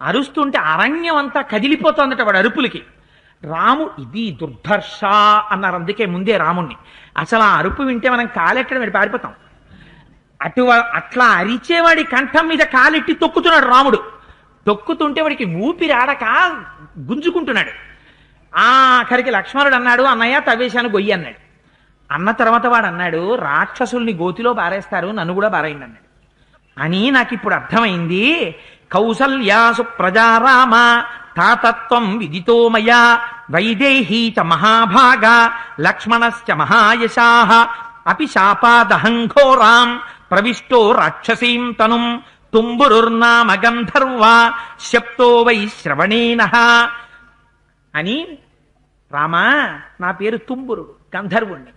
అరుస్తుంటే అరణ్యం అంతా కదిలిపోతుందట వాడు అరుపులకి. ఇది దుర్ధర్ష అన్నారు అందుకే ముందే రాముణ్ణి. అసలు ఆ అరుపు వింటే మనం కాలెట్టడం వెళ్ళి పారిపోతాం. అట్లా అరిచేవాడి కంఠం మీద కాలెట్టి తొక్కుతున్నాడు రాముడు. తొక్కుతుంటే వాడికి ఊపిరి ఆడక గుంజుకుంటున్నాడు. ఆఖరికి లక్ష్మణుడు అన్నాడు, అన్నయ్య తవ్వేశాను గొయ్యి అన్నాడు. అన్న తర్వాత వాడు అన్నాడు, రాక్షసుల్ని గోతిలో పారేస్తారు, నన్ను కూడా పారేయండి అన్నాడు. అని నాకు ఇప్పుడు అర్థమైంది. కౌసల్యాసు ప్రజారామ తాతత్వం విదితో మయా వైదేహీ చ మహాభాగా లక్ష్మణశ్చ మహాయశాః అపి శాపాదహంఘోరాం ప్రవిష్టో రాక్షసీం తనుం తుంబురుర్నామ గంధర్వ శప్తో వై శ్రవణేనః అని. రామా, నా పేరు తుంబురుడు, గంధర్వుణ్ణి.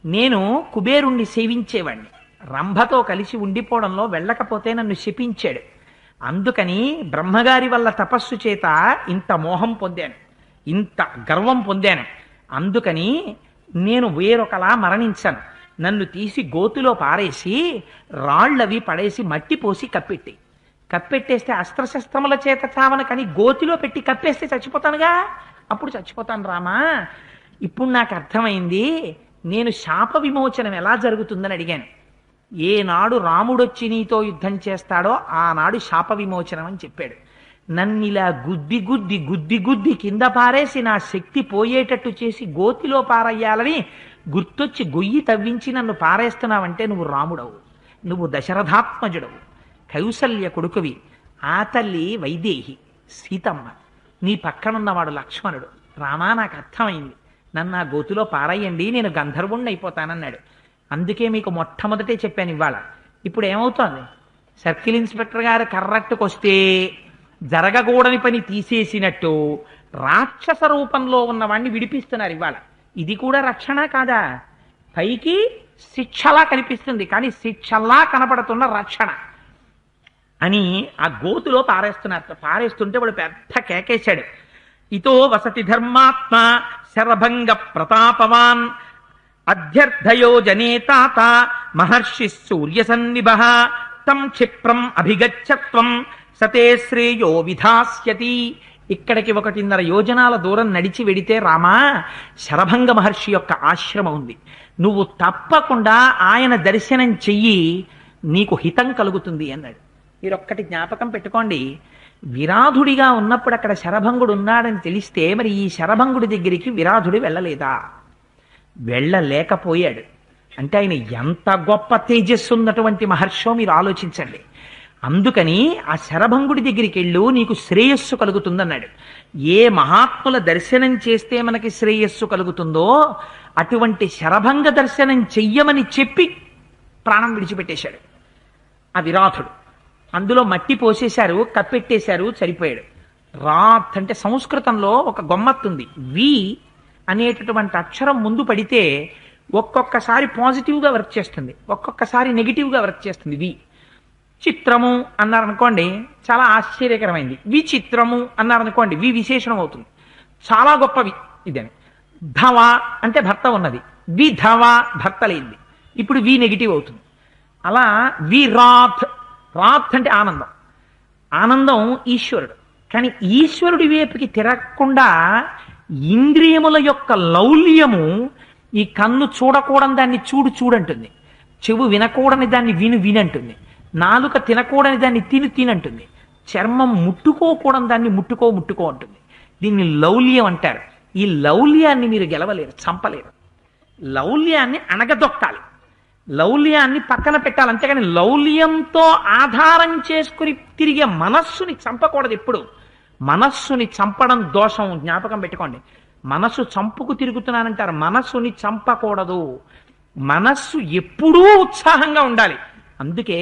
నేను కుబేరుణ్ణి సేవించేవాణ్ణి. రంభతో కలిసి ఉండిపోవడంలో వెళ్ళకపోతే నన్ను శపించాడు. అందుకని బ్రహ్మగారి వల్ల తపస్సు చేత ఇంత మోహం పొందాను, ఇంత గర్వం పొందాను. అందుకని నేను వేరొకలా మరణించాను. నన్ను తీసి గోతులో పారేసి రాళ్లవి పడేసి మట్టి పోసి కప్పెట్టేస్తే అస్త్రశస్త్రముల చేత చావను, కానీ గోతిలో పెట్టి కప్పేస్తే చచ్చిపోతానుగా, అప్పుడు చచ్చిపోతాను రామా. ఇప్పుడు నాకు అర్థమైంది, నేను శాప విమోచనం ఎలా జరుగుతుందని అడిగాను. ఏనాడు రాముడొచ్చి నీతో యుద్ధం చేస్తాడో ఆనాడు శాప విమోచనం అని చెప్పాడు. నన్నిలా గుద్ది గుద్ది గుద్ది గుద్ది కింద పారేసి నా శక్తి పోయేటట్టు చేసి గోతిలో పారయ్యాలని గుర్తొచ్చి గొయ్యి తవ్వించి నన్ను పారేస్తున్నావంటే నువ్వు రాముడవు, నువ్వు దశరథాత్మజుడవు, కౌసల్య కొడుకువి. ఆ తల్లి వైదేహి సీతమ్మ, నీ పక్కనున్నవాడు లక్ష్మణుడు. రామా, నాకు అర్థమైంది, నన్ను ఆ గోతిలో పారయ్యండి, నేను గంధర్వుణ్ణి అయిపోతానన్నాడు. అందుకే మీకు మొట్టమొదటే చెప్పాను ఇవాళ. ఇప్పుడు ఏమవుతోంది, సర్కిల్ ఇన్స్పెక్టర్ గారు కర్రట్టుకు వస్తే జరగకూడని పని తీసేసినట్టు రాక్షస రూపంలో ఉన్నవాడిని విడిపిస్తున్నారు ఇవాళ. ఇది కూడా రక్షణ కాదా? పైకి శిక్షలా కనిపిస్తుంది, కానీ శిక్షలా కనపడుతున్న రక్షణ అని ఆ గోతులో పారేస్తున్నారు. పారేస్తుంటే వాడు పెద్ద కేకేశాడు. ఇతో వసతి ధర్మాత్మ శరభంగ ప్రతాపవాన్ అధ్యర్థయో జనే తాత మహర్షి సూర్య సన్నిభః తం క్షిప్రం అభిగచ్చత్వం సతే శ్రేయో విధాస్యతి. ఇక్కడికి 1.5 యోజనాల దూరం నడిచి వెడితే రామా శరభంగ మహర్షి యొక్క ఆశ్రమం ఉంది. నువ్వు తప్పకుండా ఆయన దర్శనం చెయ్యి, నీకు హితం కలుగుతుంది అన్నాడు. మీరొక్కటి జ్ఞాపకం పెట్టుకోండి, విరాధుడిగా ఉన్నప్పుడు అక్కడ శరభంగుడు ఉన్నాడని తెలిస్తే మరి ఈ శరభంగుడి దగ్గరికి విరాధుడు వెళ్ళలేదా? వెళ్ళలేకపోయాడు. అంటే ఆయన ఎంత గొప్ప తేజస్సు ఉన్నటువంటి మహర్షో మీరు ఆలోచించండి. అందుకని ఆ శరభంగుడి దగ్గరికి వెళ్ళు, నీకు శ్రేయస్సు కలుగుతుందన్నాడు. ఏ మహాత్ముల దర్శనం చేస్తే మనకి శ్రేయస్సు కలుగుతుందో అటువంటి శరభంగ దర్శనం చెయ్యమని చెప్పి ప్రాణం విడిచిపెట్టేశాడు ఆ విరాధుడు. అందులో మట్టి పోసేశారు, కప్పెట్టేశారు, చనిపోయాడు. రాత్ అంటే సంస్కృతంలో ఒక గమ్మత్తుంది. వి అనేటటువంటి అక్షరం ముందు పడితే ఒక్కొక్కసారి పాజిటివ్గా వర్క్ చేస్తుంది, ఒక్కొక్కసారి నెగిటివ్గా వర్క్ చేస్తుంది. వి చిత్రము అన్నారనుకోండి, చాలా ఆశ్చర్యకరమైంది. విచిత్రము అన్నారనుకోండి, వి విశేషణం అవుతుంది, చాలా గొప్పవి ఇదని. ధవ అంటే భర్త ఉన్నది, విధవ భర్త లేనిది, ఇప్పుడు వి నెగిటివ్ అవుతుంది. అలా విరాత్, రాత్ అంటే ఆనందం, ఆనందం ఈశ్వరుడు. కానీ ఈశ్వరుడి వైపుకి తిరగకుండా ఇంద్రియముల యొక్క లౌల్యము, ఈ కన్ను చూడకూడని దాన్ని చూడంటుంది, చెవు వినకూడని దాన్ని వినంటుంది, నాలుక తినకూడని దాన్ని తినంటుంది, చర్మం ముట్టుకోకూడని దాన్ని ముట్టుకో అంటుంది. దీన్ని లౌల్యం అంటారు. ఈ లౌల్యాన్ని మీరు గెలవలేరు, చంపలేరు. లౌల్యాన్ని అణగదొక్కాలి, లౌల్యాన్ని పక్కన పెట్టాలి. అంతేగాని లౌల్యంతో ఆధారం చేసుకుని తిరిగే మనస్సుని చంపకూడదు. ఎప్పుడు మనస్సుని చంపడం దోషం, జ్ఞాపకం పెట్టుకోండి. మనస్సు చంపుకు తిరుగుతున్నానంటారు, మనస్సుని చంపకూడదు. మనస్సు ఎప్పుడూ ఉత్సాహంగా ఉండాలి. అందుకే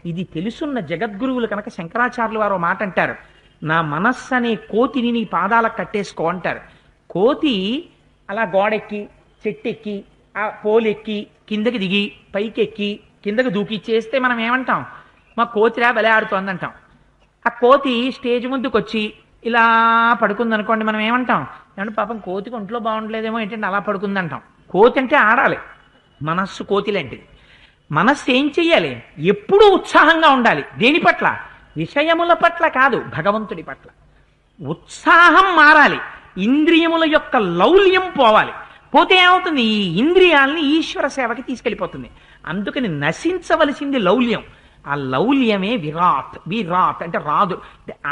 ఇది తెలుసున్న జగద్గురువులు కనుక శంకరాచార్యులు వారు మాట అంటారు, నా మనస్సు అనే కోతిని నీ పాదాలకు కట్టేసుకో అంటారు. కోతి అలా గోడెక్కి, చెట్టెక్కి, ఆ పోలెక్కి, కిందకి దిగి, పైకెక్కి, కిందకి దూకి చేస్తే మనం ఏమంటాం? మా కోతిరా బలే ఆడుతోంది అంటాం. ఆ కోతి స్టేజ్ ముందుకు వచ్చి ఇలా పడుకుంది అనుకోండి, మనం ఏమంటాం? ఏమంటే పాపం కోతికి ఒంట్లో బాగుండలేదేమో ఏంటంటే అలా పడుకుంది అంటాం. కోతి అంటే ఆడాలి, మనస్సు కోతి లాంటిది. మనస్సు ఏం చెయ్యాలి? ఎప్పుడూ ఉత్సాహంగా ఉండాలి. దేని పట్ల? విషయముల పట్ల కాదు, భగవంతుడి పట్ల ఉత్సాహం మారాలి. ఇంద్రియముల యొక్క లౌల్యం పోవాలి. పోతే ఏమవుతుంది? ఈ ఇంద్రియాల్ని ఈశ్వర సేవకి తీసుకెళ్ళిపోతుంది. అందుకని నశించవలసింది లౌల్యం. ఆ లౌల్యమే విరాట్. విరాట్ అంటే రాదు,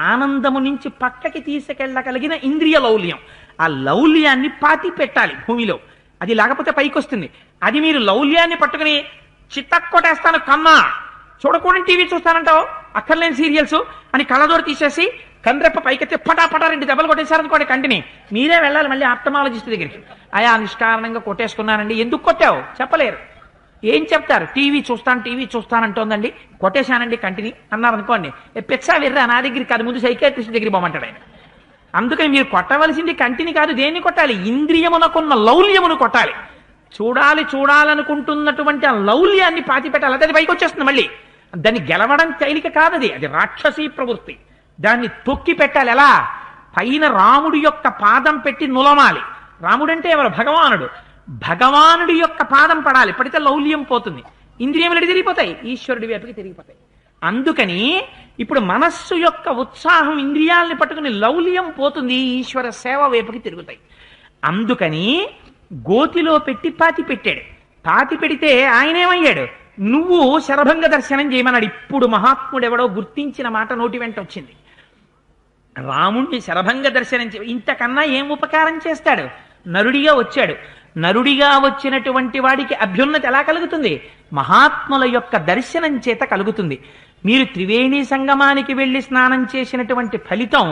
ఆనందము నుంచి పక్కకి తీసుకెళ్ళగలిగిన ఇంద్రియ లౌల్యం. ఆ లౌల్యాన్ని పాతి పెట్టాలి భూమిలో. అది లేకపోతే పైకి వస్తుంది. అది మీరు లౌల్యాన్ని పట్టుకుని చిత్తక్కొట్టేస్తాను కన్నా, చూడకూడని టీవీ చూస్తానంటావు, అక్కర్లేని సీరియల్స్ అని కళ్ళదోడు తీసేసి కండ్రెప్ప పైకెత్తే పటాపటా 2 దెబ్బలు కొట్టేశారనుకోండి కంటిని, మీరే వెళ్ళాలి మళ్ళీ ఆప్టమాలజిస్ట్ దగ్గరికి. అయా నిష్కారణంగా కొట్టేసుకున్నానండి. ఎందుకు కొట్టావు చెప్పలేరు. ఏం చెప్తారు? టీవీ చూస్తానంటోందండి, కొట్టేశానండి కంటిని అన్నారు అనుకోండి. పెచ్చా వెర్రా, నా దగ్గరికి కాదు, ముందు సైకాట్రిస్ట్ దగ్గరికి పోమంటాడు ఆయన. అందుకని మీరు కొట్టవలసింది కంటిని కాదు, దేన్ని కొట్టాలి? ఇంద్రియమునకున్న లౌల్యమును కొట్టాలి. చూడాలనుకుంటున్నటువంటి ఆ లౌల్యాన్ని పాతి పెట్టాలి. అది పైకి వచ్చేస్తుంది మళ్ళీ. దాన్ని గెలవడం తేలిక కాదది, అది రాక్షసీ ప్రవృత్తి. దాన్ని తొక్కి పెట్టాలి. ఎలా? పైన రాముడి యొక్క పాదం పెట్టి నులమాలి. రాముడంటే ఎవరు? భగవానుడు. భగవానుడి యొక్క పాదం పడాలి. పడితే లౌల్యం పోతుంది, ఇంద్రియములు తిరిగిపోతాయి, ఈశ్వరుడి వైపుకి తిరిగిపోతాయి. అందుకని ఇప్పుడు మనస్సు యొక్క ఉత్సాహం ఇంద్రియాలని పట్టుకుని లౌల్యం పోతుంది, ఈశ్వర సేవ వైపుకి తిరుగుతాయి. అందుకని గోతిలో పెట్టి పాతి పెట్టాడు. పాతి పెడితే ఆయనేమయ్యాడు? నువ్వు శరభంగ దర్శనం చేయమన్నాడు. ఇప్పుడు మహాత్ముడెవడో గుర్తించిన మాట నోటి వెంట వచ్చింది. రాముణ్ణి శరభంగ దర్శనం ఇంతకన్నా ఏం ఉపకారం చేస్తాడు? నరుడిగా వచ్చాడు. నరుడిగా వచ్చినటువంటి వాడికి అభ్యున్నతి ఎలా కలుగుతుంది? మహాత్ముల యొక్క దర్శనం చేత కలుగుతుంది. మీరు త్రివేణి సంగమానికి వెళ్ళి స్నానం చేసినటువంటి ఫలితం,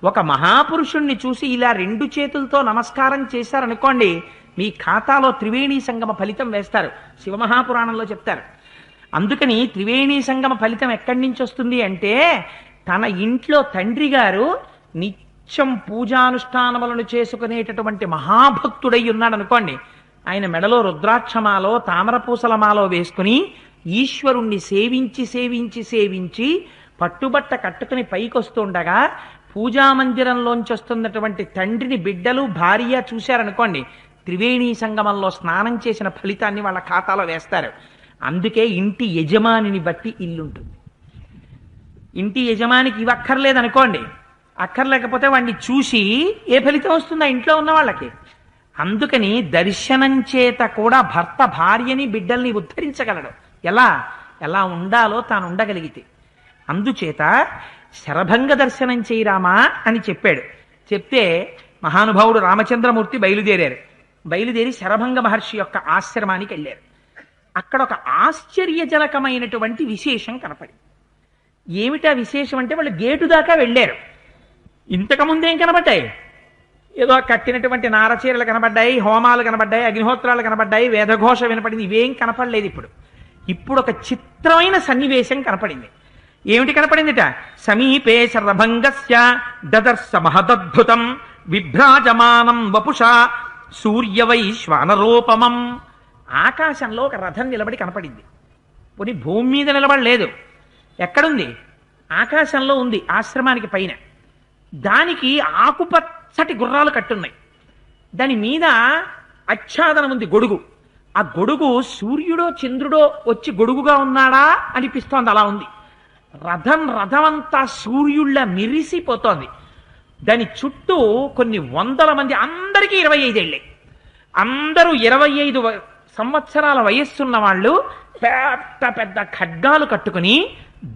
ఒక మహాపురుషుణ్ణి చూసి ఇలా 2 చేతులతో నమస్కారం చేశారనుకోండి, మీ ఖాతాలో త్రివేణి సంగమ ఫలితం వేస్తారు. శివమహాపురాణంలో చెప్తారు. అందుకని త్రివేణి సంగమ ఫలితం ఎక్కడి నుంచి వస్తుంది అంటే, తన ఇంట్లో తండ్రి గారు నిత్యం పూజానుష్ఠానములను చేసుకునేటటువంటి మహాభక్తుడై ఉన్నాడు అనుకోండి, ఆయన మెడలో రుద్రాక్షమాలో తామరపూసలమాలో వేసుకుని ఈశ్వరుణ్ణి సేవించి సేవించి సేవించి పట్టుబట్ట కట్టుకుని పైకొస్తుండగా పూజామందిరంలోంచి వస్తున్నటువంటి తండ్రిని బిడ్డలు భార్య చూశారనుకోండి, త్రివేణి సంగమంలో స్నానం చేసిన ఫలితాన్ని వాళ్ళ ఖాతాలో వేస్తారు. అందుకే ఇంటి యజమానిని బట్టి ఇల్లుంటుంది. ఇంటి యజమానికి ఇవి అక్కర్లేదనుకోండి, అక్కర్లేకపోతే వాడిని చూసి ఏ ఫలితం వస్తుందో ఇంట్లో ఉన్న వాళ్ళకి. అందుకని దర్శనం చేత కూడా భర్త భార్యని బిడ్డల్ని ఉద్ధరించగలడు. ఎలా ఉండాలో తాను ఉండగలిగితే. అందుచేత శరభంగ దర్శనం చేయరామా అని చెప్పాడు. చెప్తే మహానుభావుడు రామచంద్రమూర్తి బయలుదేరి శరభంగ మహర్షి యొక్క ఆశ్రమానికి వెళ్ళారు. అక్కడ ఒక ఆశ్చర్యజనకమైనటువంటి విశేషం కనపడింది. ఏమిటా విశేషం అంటే, వాళ్ళు గేటు దాకా వెళ్ళారు. ఇంతకుముందేం కనబడ్డాయి? ఏదో కట్టినటువంటి నారచీరలు కనబడ్డాయి, హోమాలు కనబడ్డాయి, అగ్నిహోత్రాలు కనబడ్డాయి, వేదఘోష వినపడింది. ఇవేం కనపడలేదు. ఇప్పుడు ఒక చిత్రమైన సన్నివేశం కనపడింది. ఏమిటి కనపడిందిట? సమీపే శరభంగస్య దదర్శ మహదద్భుతం విభ్రాజమానం వపుషా సూర్యవైశ్వానరూపమం. ఆకాశంలో ఒక రథం నిలబడి కనపడింది. పోనీ భూమి మీద నిలబడలేదు. ఎక్కడుంది? ఆకాశంలో ఉంది, ఆశ్రమానికి పైన. దానికి ఆకుపచ్చటి గుర్రాలు కట్టున్నాయి. దాని మీద ఆచ్ఛాదనం ఉంది, గొడుగు. ఆ గొడుగు సూర్యుడో చంద్రుడో వచ్చి గొడుగుగా ఉన్నాడా అనిపిస్తోంది. అలా ఉంది. రథమంతా సూర్యుళ్ళ మెరిసిపోతోంది. దాని చుట్టూ కొన్ని వందల మంది, అందరికీ 25 ఏళ్ళే. అందరూ 25 సంవత్సరాల వయస్సున్న వాళ్ళు పెద్ద పెద్ద ఖడ్గాలు కట్టుకుని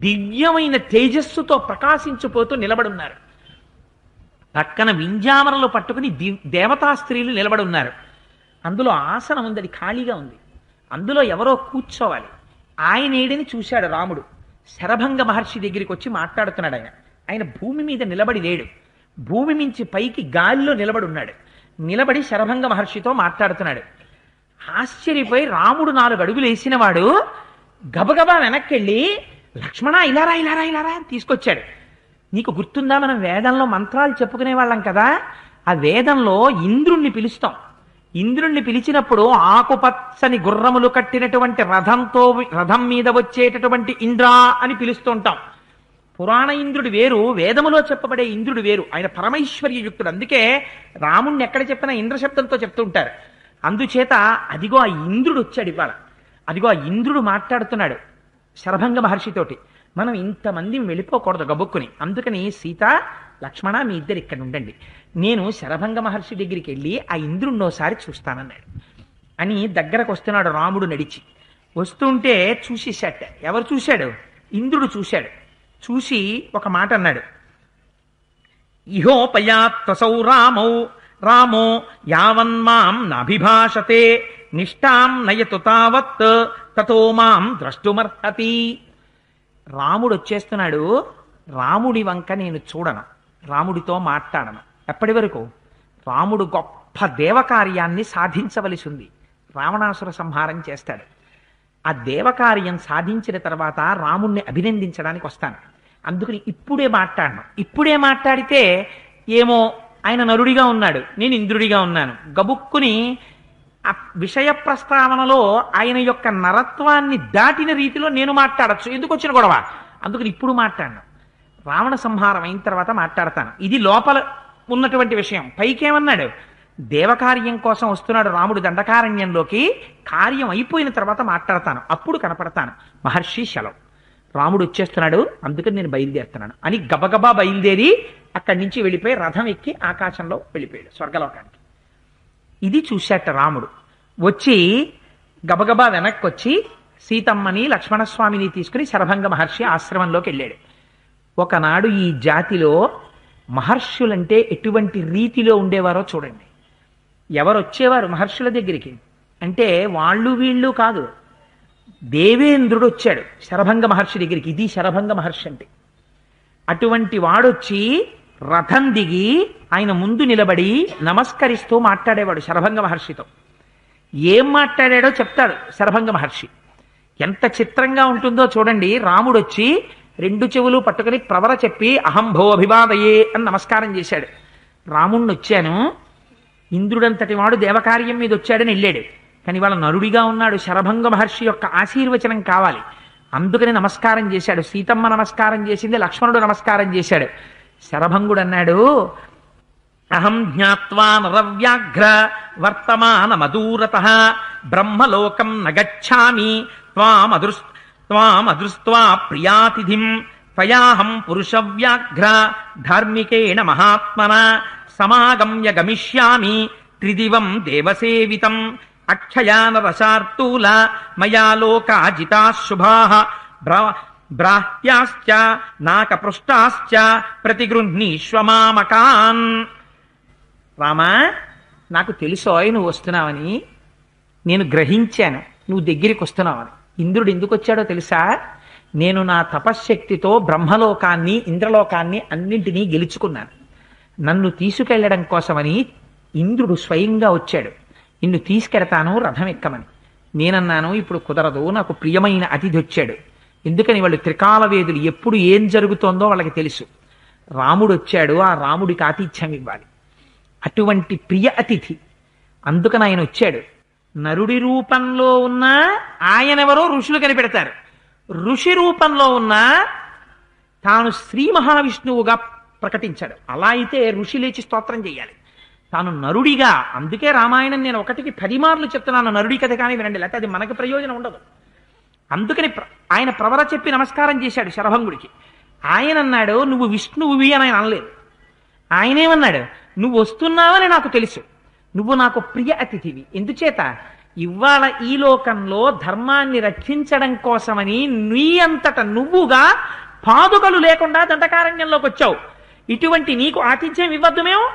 దివ్యమైన తేజస్సుతో ప్రకాశించిపోతూ నిలబడున్నారు. పక్కన వింజామరలు పట్టుకుని దేవతా స్త్రీలు నిలబడున్నారు. అందులో ఆసనం ఉంది, అది ఖాళీగా ఉంది. అందులో ఎవరో కూర్చోవాలి. ఆయన ఏడిని చూశాడు రాముడు. శరభంగ మహర్షి దగ్గరికి వచ్చి మాట్లాడుతున్నాడు. ఆయన భూమి మీద నిలబడి లేడు, భూమి మించి పైకి గాలిలో నిలబడి ఉన్నాడు. నిలబడి శరభంగ మహర్షితో మాట్లాడుతున్నాడు. ఆశ్చర్యపోయి రాముడు 4 అడుగులు వేసిన వాడు గబగబా వెనక్కెళ్ళి, లక్ష్మణ ఇలారా ఇలారా ఇలారా అని తీసుకొచ్చాడు. నీకు గుర్తుందా, మనం వేదంలో మంత్రాలు చెప్పుకునే వాళ్ళం కదా, ఆ వేదంలో ఇంద్రుణ్ణి పిలుస్తాం. ఇంద్రుణ్ణి పిలిచినప్పుడు ఆకుపచ్చని గుర్రములు కట్టినటువంటి రథం మీద వచ్చేటటువంటి ఇంద్ర అని పిలుస్తూ ఉంటాం. పురాణ ఇంద్రుడు వేరు, వేదములో చెప్పబడే ఇంద్రుడు వేరు. ఆయన పరమైశ్వర్యయుక్తుడు. అందుకే రాముణ్ణి ఎక్కడ చెప్పినా ఇంద్ర శబ్దంతో చెప్తూ ఉంటారు. అందుచేత అదిగో ఆ ఇంద్రుడు వచ్చాడు ఇవాళ. అదిగో ఆ ఇంద్రుడు మాట్లాడుతున్నాడు శరభంగ మహర్షితోటి. మనం ఇంతమంది వెళ్ళిపోకూడదు గబుక్కుని. అందుకని సీత, లక్ష్మణ మీ ఇద్దరు ఇక్కడ ఉండండి, నేను శరభంగ మహర్షి దగ్గరికి వెళ్ళి ఆ ఇంద్రుడిని ఒకసారి చూస్తానన్నాడు. అని దగ్గరకు వస్తున్నాడు రాముడు నడిచి. వస్తుంటే చూసేశాట. ఎవరు చూశాడు? ఇంద్రుడు చూశాడు. చూసి ఒక మాట అన్నాడు, ఇహోపయాత్వసౌ రామో యావన్మాం నాభిభాషతే నిష్టాం నయతు తావత్ తతో మాం ద్రష్టుమర్హతి. రాముడు వచ్చేస్తున్నాడు. రాముడి వంక నేను చూడను, రాముడితో మాట్లాడను. ఎప్పటి వరకు? రాముడు గొప్ప దేవకార్యాన్ని సాధించవలసి ఉంది. రావణాసుర సంహారం చేస్తాడు. ఆ దేవకార్యం సాధించిన తర్వాత రాముణ్ణి అభినందించడానికి వస్తాను. అందుకని ఇప్పుడే మాట్లాడను. ఇప్పుడే మాట్లాడితే ఏమో ఆయన నరుడిగా ఉన్నాడు, నేను ఇంద్రుడిగా ఉన్నాను, గబుక్కుని ఆ విషయ ప్రస్తావనలో ఆయన యొక్క నరత్వాన్ని దాటిన రీతిలో నేను మాట్లాడచ్చు. ఎందుకు వచ్చిన గొడవ? అందుకని ఇప్పుడు మాట్లాడను. రావణ సంహారం అయిన తర్వాత మాట్లాడతాను. ఇది లోపల ఉన్నటువంటి విషయం. పైకేమన్నాడు? దేవకార్యం కోసం వస్తున్నాడు రాముడు దండకారణ్యంలోకి, కార్యం అయిపోయిన తర్వాత మాట్లాడతాను, అప్పుడు కనపడతాను. మహర్షి సెలవు. రాముడు వచ్చేస్తున్నాడు, అందుకని నేను బయలుదేరుతున్నాను అని గబగబా బయలుదేరి అక్కడి నుంచి వెళ్ళిపోయి రథం ఎక్కి ఆకాశంలో వెళ్ళిపోయాడు స్వర్గలోకానికి. ఇది చూశాట రాముడు. వచ్చి గబగబా వెనక్కి వచ్చి సీతమ్మని లక్ష్మణస్వామిని తీసుకుని శరభంగ మహర్షి ఆశ్రమంలోకి వెళ్ళాడు. ఒకనాడు ఈ జాతిలో మహర్షులంటే ఎటువంటి రీతిలో ఉండేవారో చూడండి. ఎవరు వచ్చేవారు మహర్షుల దగ్గరికి అంటే వాళ్ళు వీళ్ళు కాదు, దేవేంద్రుడు వచ్చాడు శరభంగ మహర్షి దగ్గరికి. ఇది శరభంగ మహర్షి అంటే. అటువంటి వాడొచ్చి రథం దిగి ఆయన ముందు నిలబడి నమస్కరిస్తూ మాట్లాడేవాడు శరభంగ మహర్షితో. ఏం మాట్లాడాడో చెప్తాడు శరభంగ మహర్షి. ఎంత చిత్రంగా ఉంటుందో చూడండి. రాముడు వచ్చి రెండు చెవులు పట్టుకుని ప్రవర చెప్పి అహం భో అభివాదయే అని నమస్కారం చేశాడు. రాముణ్ణి వచ్చాను, ఇంద్రుడంతటి వాడు దేవకార్యం మీద వచ్చాడని వెళ్ళాడు, కానీ వాళ్ళ నరుడిగా ఉన్నాడు, శరభంగ మహర్షి యొక్క ఆశీర్వచనం కావాలి, అందుకని నమస్కారం చేశాడు. సీతమ్మ నమస్కారం చేసింది, లక్ష్మణుడు నమస్కారం చేశాడు. శరభంగుడు అన్నాడు, అహం జ్ఞాత్వా నరవ్యాఘ్ర వర్తమాన మదూరతః బ్రహ్మలోకం నగచ్ఛామి త్వామదృష్ట్వా ప్రియాతిథిం త్వయాహం పురుషవ్యాఘ్ర ధార్మికేణ మహాత్మనా సమాగమ్య గమిష్యామి త్రిదివం దేవసేవితం అక్షయానరశార్తూల మయా లోకాజితా శుభాః బ్రాహ్యాశ్చ నాకపృష్టాశ్చ ప్రతిగృహ్ణీష్వమామకాన్. రామా, నాకు తెలుసోయ్ నువ్వు వస్తున్నావని, నేను గ్రహించాను నువ్వు దగ్గరికి వస్తున్నావని. ఇంద్రుడు ఎందుకు వచ్చాడో తెలుసా? నేను నా తపశ్శక్తితో బ్రహ్మలోకాన్ని ఇంద్రలోకాన్ని అన్నింటినీ గెలుచుకున్నాను. నన్ను తీసుకెళ్లడం కోసమని ఇంద్రుడు స్వయంగా వచ్చాడు. నిన్ను తీసుకెడతాను రథం ఎక్కమని. నేనన్నాను ఇప్పుడు కుదరదు, నాకు ప్రియమైన అతిథి వచ్చాడు. ఎందుకని? వాళ్ళు త్రికాల వేదులు, ఎప్పుడు ఏం జరుగుతోందో వాళ్ళకి తెలుసు. రాముడు వచ్చాడు, ఆ రాముడికి ఆతిథ్యం ఇవ్వాలి. అటువంటి ప్రియ అతిథి, అందుకని ఆయన వచ్చాడు. నరుడి రూపంలో ఉన్న ఆయనెవరో ఋషులు కనిపెడతారు. ఋషి రూపంలో ఉన్న తాను శ్రీ మహావిష్ణువుగా ప్రకటించాడు. అలా అయితే ఋషి లేచి స్తోత్రం చేయాలి. తాను నరుడిగా, అందుకే రామాయణం నేను 1కి 10 మార్లు చెప్తున్నాను, నరుడి కథ కానీ వినండి, లేకపోతే అది మనకి ప్రయోజనం ఉండదు. అందుకని ఆయన ప్రవర చెప్పి నమస్కారం చేశాడు శరభంగుడికి. ఆయన అన్నాడు, నువ్వు విష్ణువువి అని ఆయన అనలేదు. ఆయనేమన్నాడు, నువ్వు వస్తున్నావని నాకు తెలుసు, నువ్వు నాకు ప్రియ అతిథివి. ఎందుచేత? ఇవాళ ఈ లోకంలో ధర్మాన్ని రక్షించడం కోసమని నీ అంతట నువ్వుగా పాదుకలు లేకుండా దండకారణ్యంలోకి వచ్చావు. ఇటువంటి నీకు ఆతిథ్యం ఇవ్వద్దు మేము,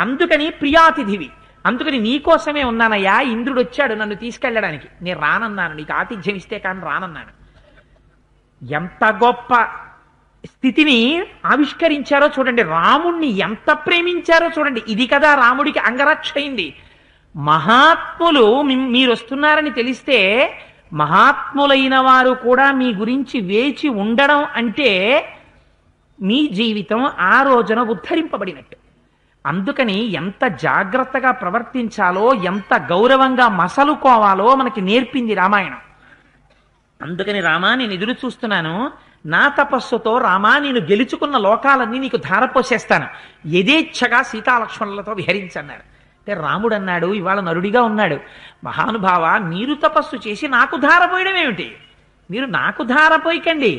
అందుకని ప్రియాతిథివి, అందుకని నీకోసమే ఉన్నానయ్యా. ఇంద్రుడు వచ్చాడు నన్ను తీసుకెళ్ళడానికి, నేను రానన్నాను, నీకు ఆతిథ్యం ఇస్తే కానీ రానన్నాను. ఎంత గొప్ప స్థితిని ఆవిష్కరించారో చూడండి. రాముణ్ణి ఎంత ప్రేమించారో చూడండి. ఇది కదా రాముడికి అంగరక్ష అయింది. మహాత్ములు మీరు వస్తున్నారని తెలిస్తే మహాత్ములైన వారు కూడా మీ గురించి వేచి ఉండడం అంటే మీ జీవితం ఆ రోజున ఉద్ధరింపబడినట్టు. అందుకని ఎంత జాగ్రత్తగా ప్రవర్తించాలో, ఎంత గౌరవంగా మసలుకోవాలో మనకి నేర్పింది రామాయణం. అందుకని రామా, నేను ఎదురు చూస్తున్నాను, నా తపస్సుతో రామా నేను గెలుచుకున్న లోకాలన్నీ నీకు ధారపోసేస్తాను, యథేచ్ఛగా సీతాలక్ష్మణులతో విహరించన్నాడు. అంటే రాముడు అన్నాడు, ఇవాళ నరుడిగా ఉన్నాడు, మహానుభావ మీరు తపస్సు చేసి నాకు ధారపోయడం ఏమిటి? మీరు నాకు ధారపోయకండి.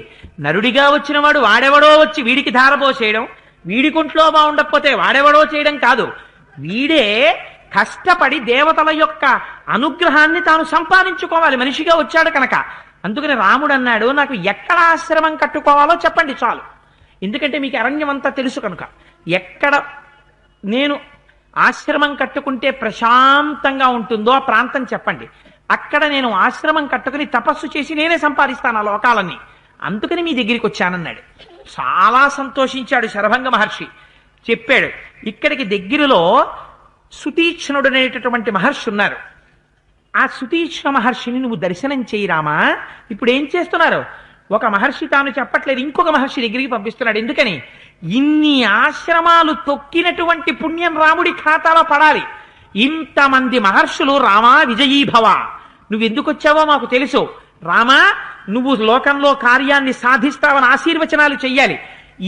నరుడిగా వచ్చిన వాడు వాడెవడో వచ్చి వీడికి ధారపోసేయడం, వీడి కుంట్లో బాగుండకపోతే వాడెవడో చేయడం కాదు. వీడే కష్టపడి దేవతల యొక్క అనుగ్రహాన్ని తాను సంపాదించుకోవాలి, మనిషిగా వచ్చాడు కనుక. అందుకని రాముడు అన్నాడు, నాకు ఎక్కడ ఆశ్రమం కట్టుకోవాలో చెప్పండి చాలు. ఎందుకంటే మీకు అరణ్యం అంతా తెలుసు కనుక. ఎక్కడ నేను ఆశ్రమం కట్టుకుంటే ప్రశాంతంగా ఉంటుందో ఆ ప్రాంతం చెప్పండి. అక్కడ నేను ఆశ్రమం కట్టుకుని తపస్సు చేసి నేనే సంపాదిస్తాను ఆ లోకాలన్నీ. అందుకని మీ దగ్గరికి వచ్చానన్నాడు. చాలా సంతోషించాడు శరభంగ మహర్షి. చెప్పాడు, ఇక్కడికి దగ్గరలో సుతీక్ష్ణుడు అనేటటువంటి మహర్షి ఉన్నారు. ఆ సుతీక్ష్ణ మహర్షిని నువ్వు దర్శనం చేయి రామా. ఇప్పుడు ఏం చేస్తున్నారు? ఒక మహర్షి తాను చెప్పట్లేదు, ఇంకొక మహర్షి దగ్గరికి పంపిస్తున్నాడు. ఎందుకని? ఇన్ని ఆశ్రమాలు తొక్కినటువంటి పుణ్యం రాముడి ఖాతాలో పడాలి. ఇంతమంది మహర్షులు రామా విజయీభవ, నువ్వు ఎందుకు వచ్చావో మాకు తెలుసు. రామా, నువ్వు లోకంలో కార్యాన్ని సాధిస్తావని ఆశీర్వచనాలు చెయ్యాలి.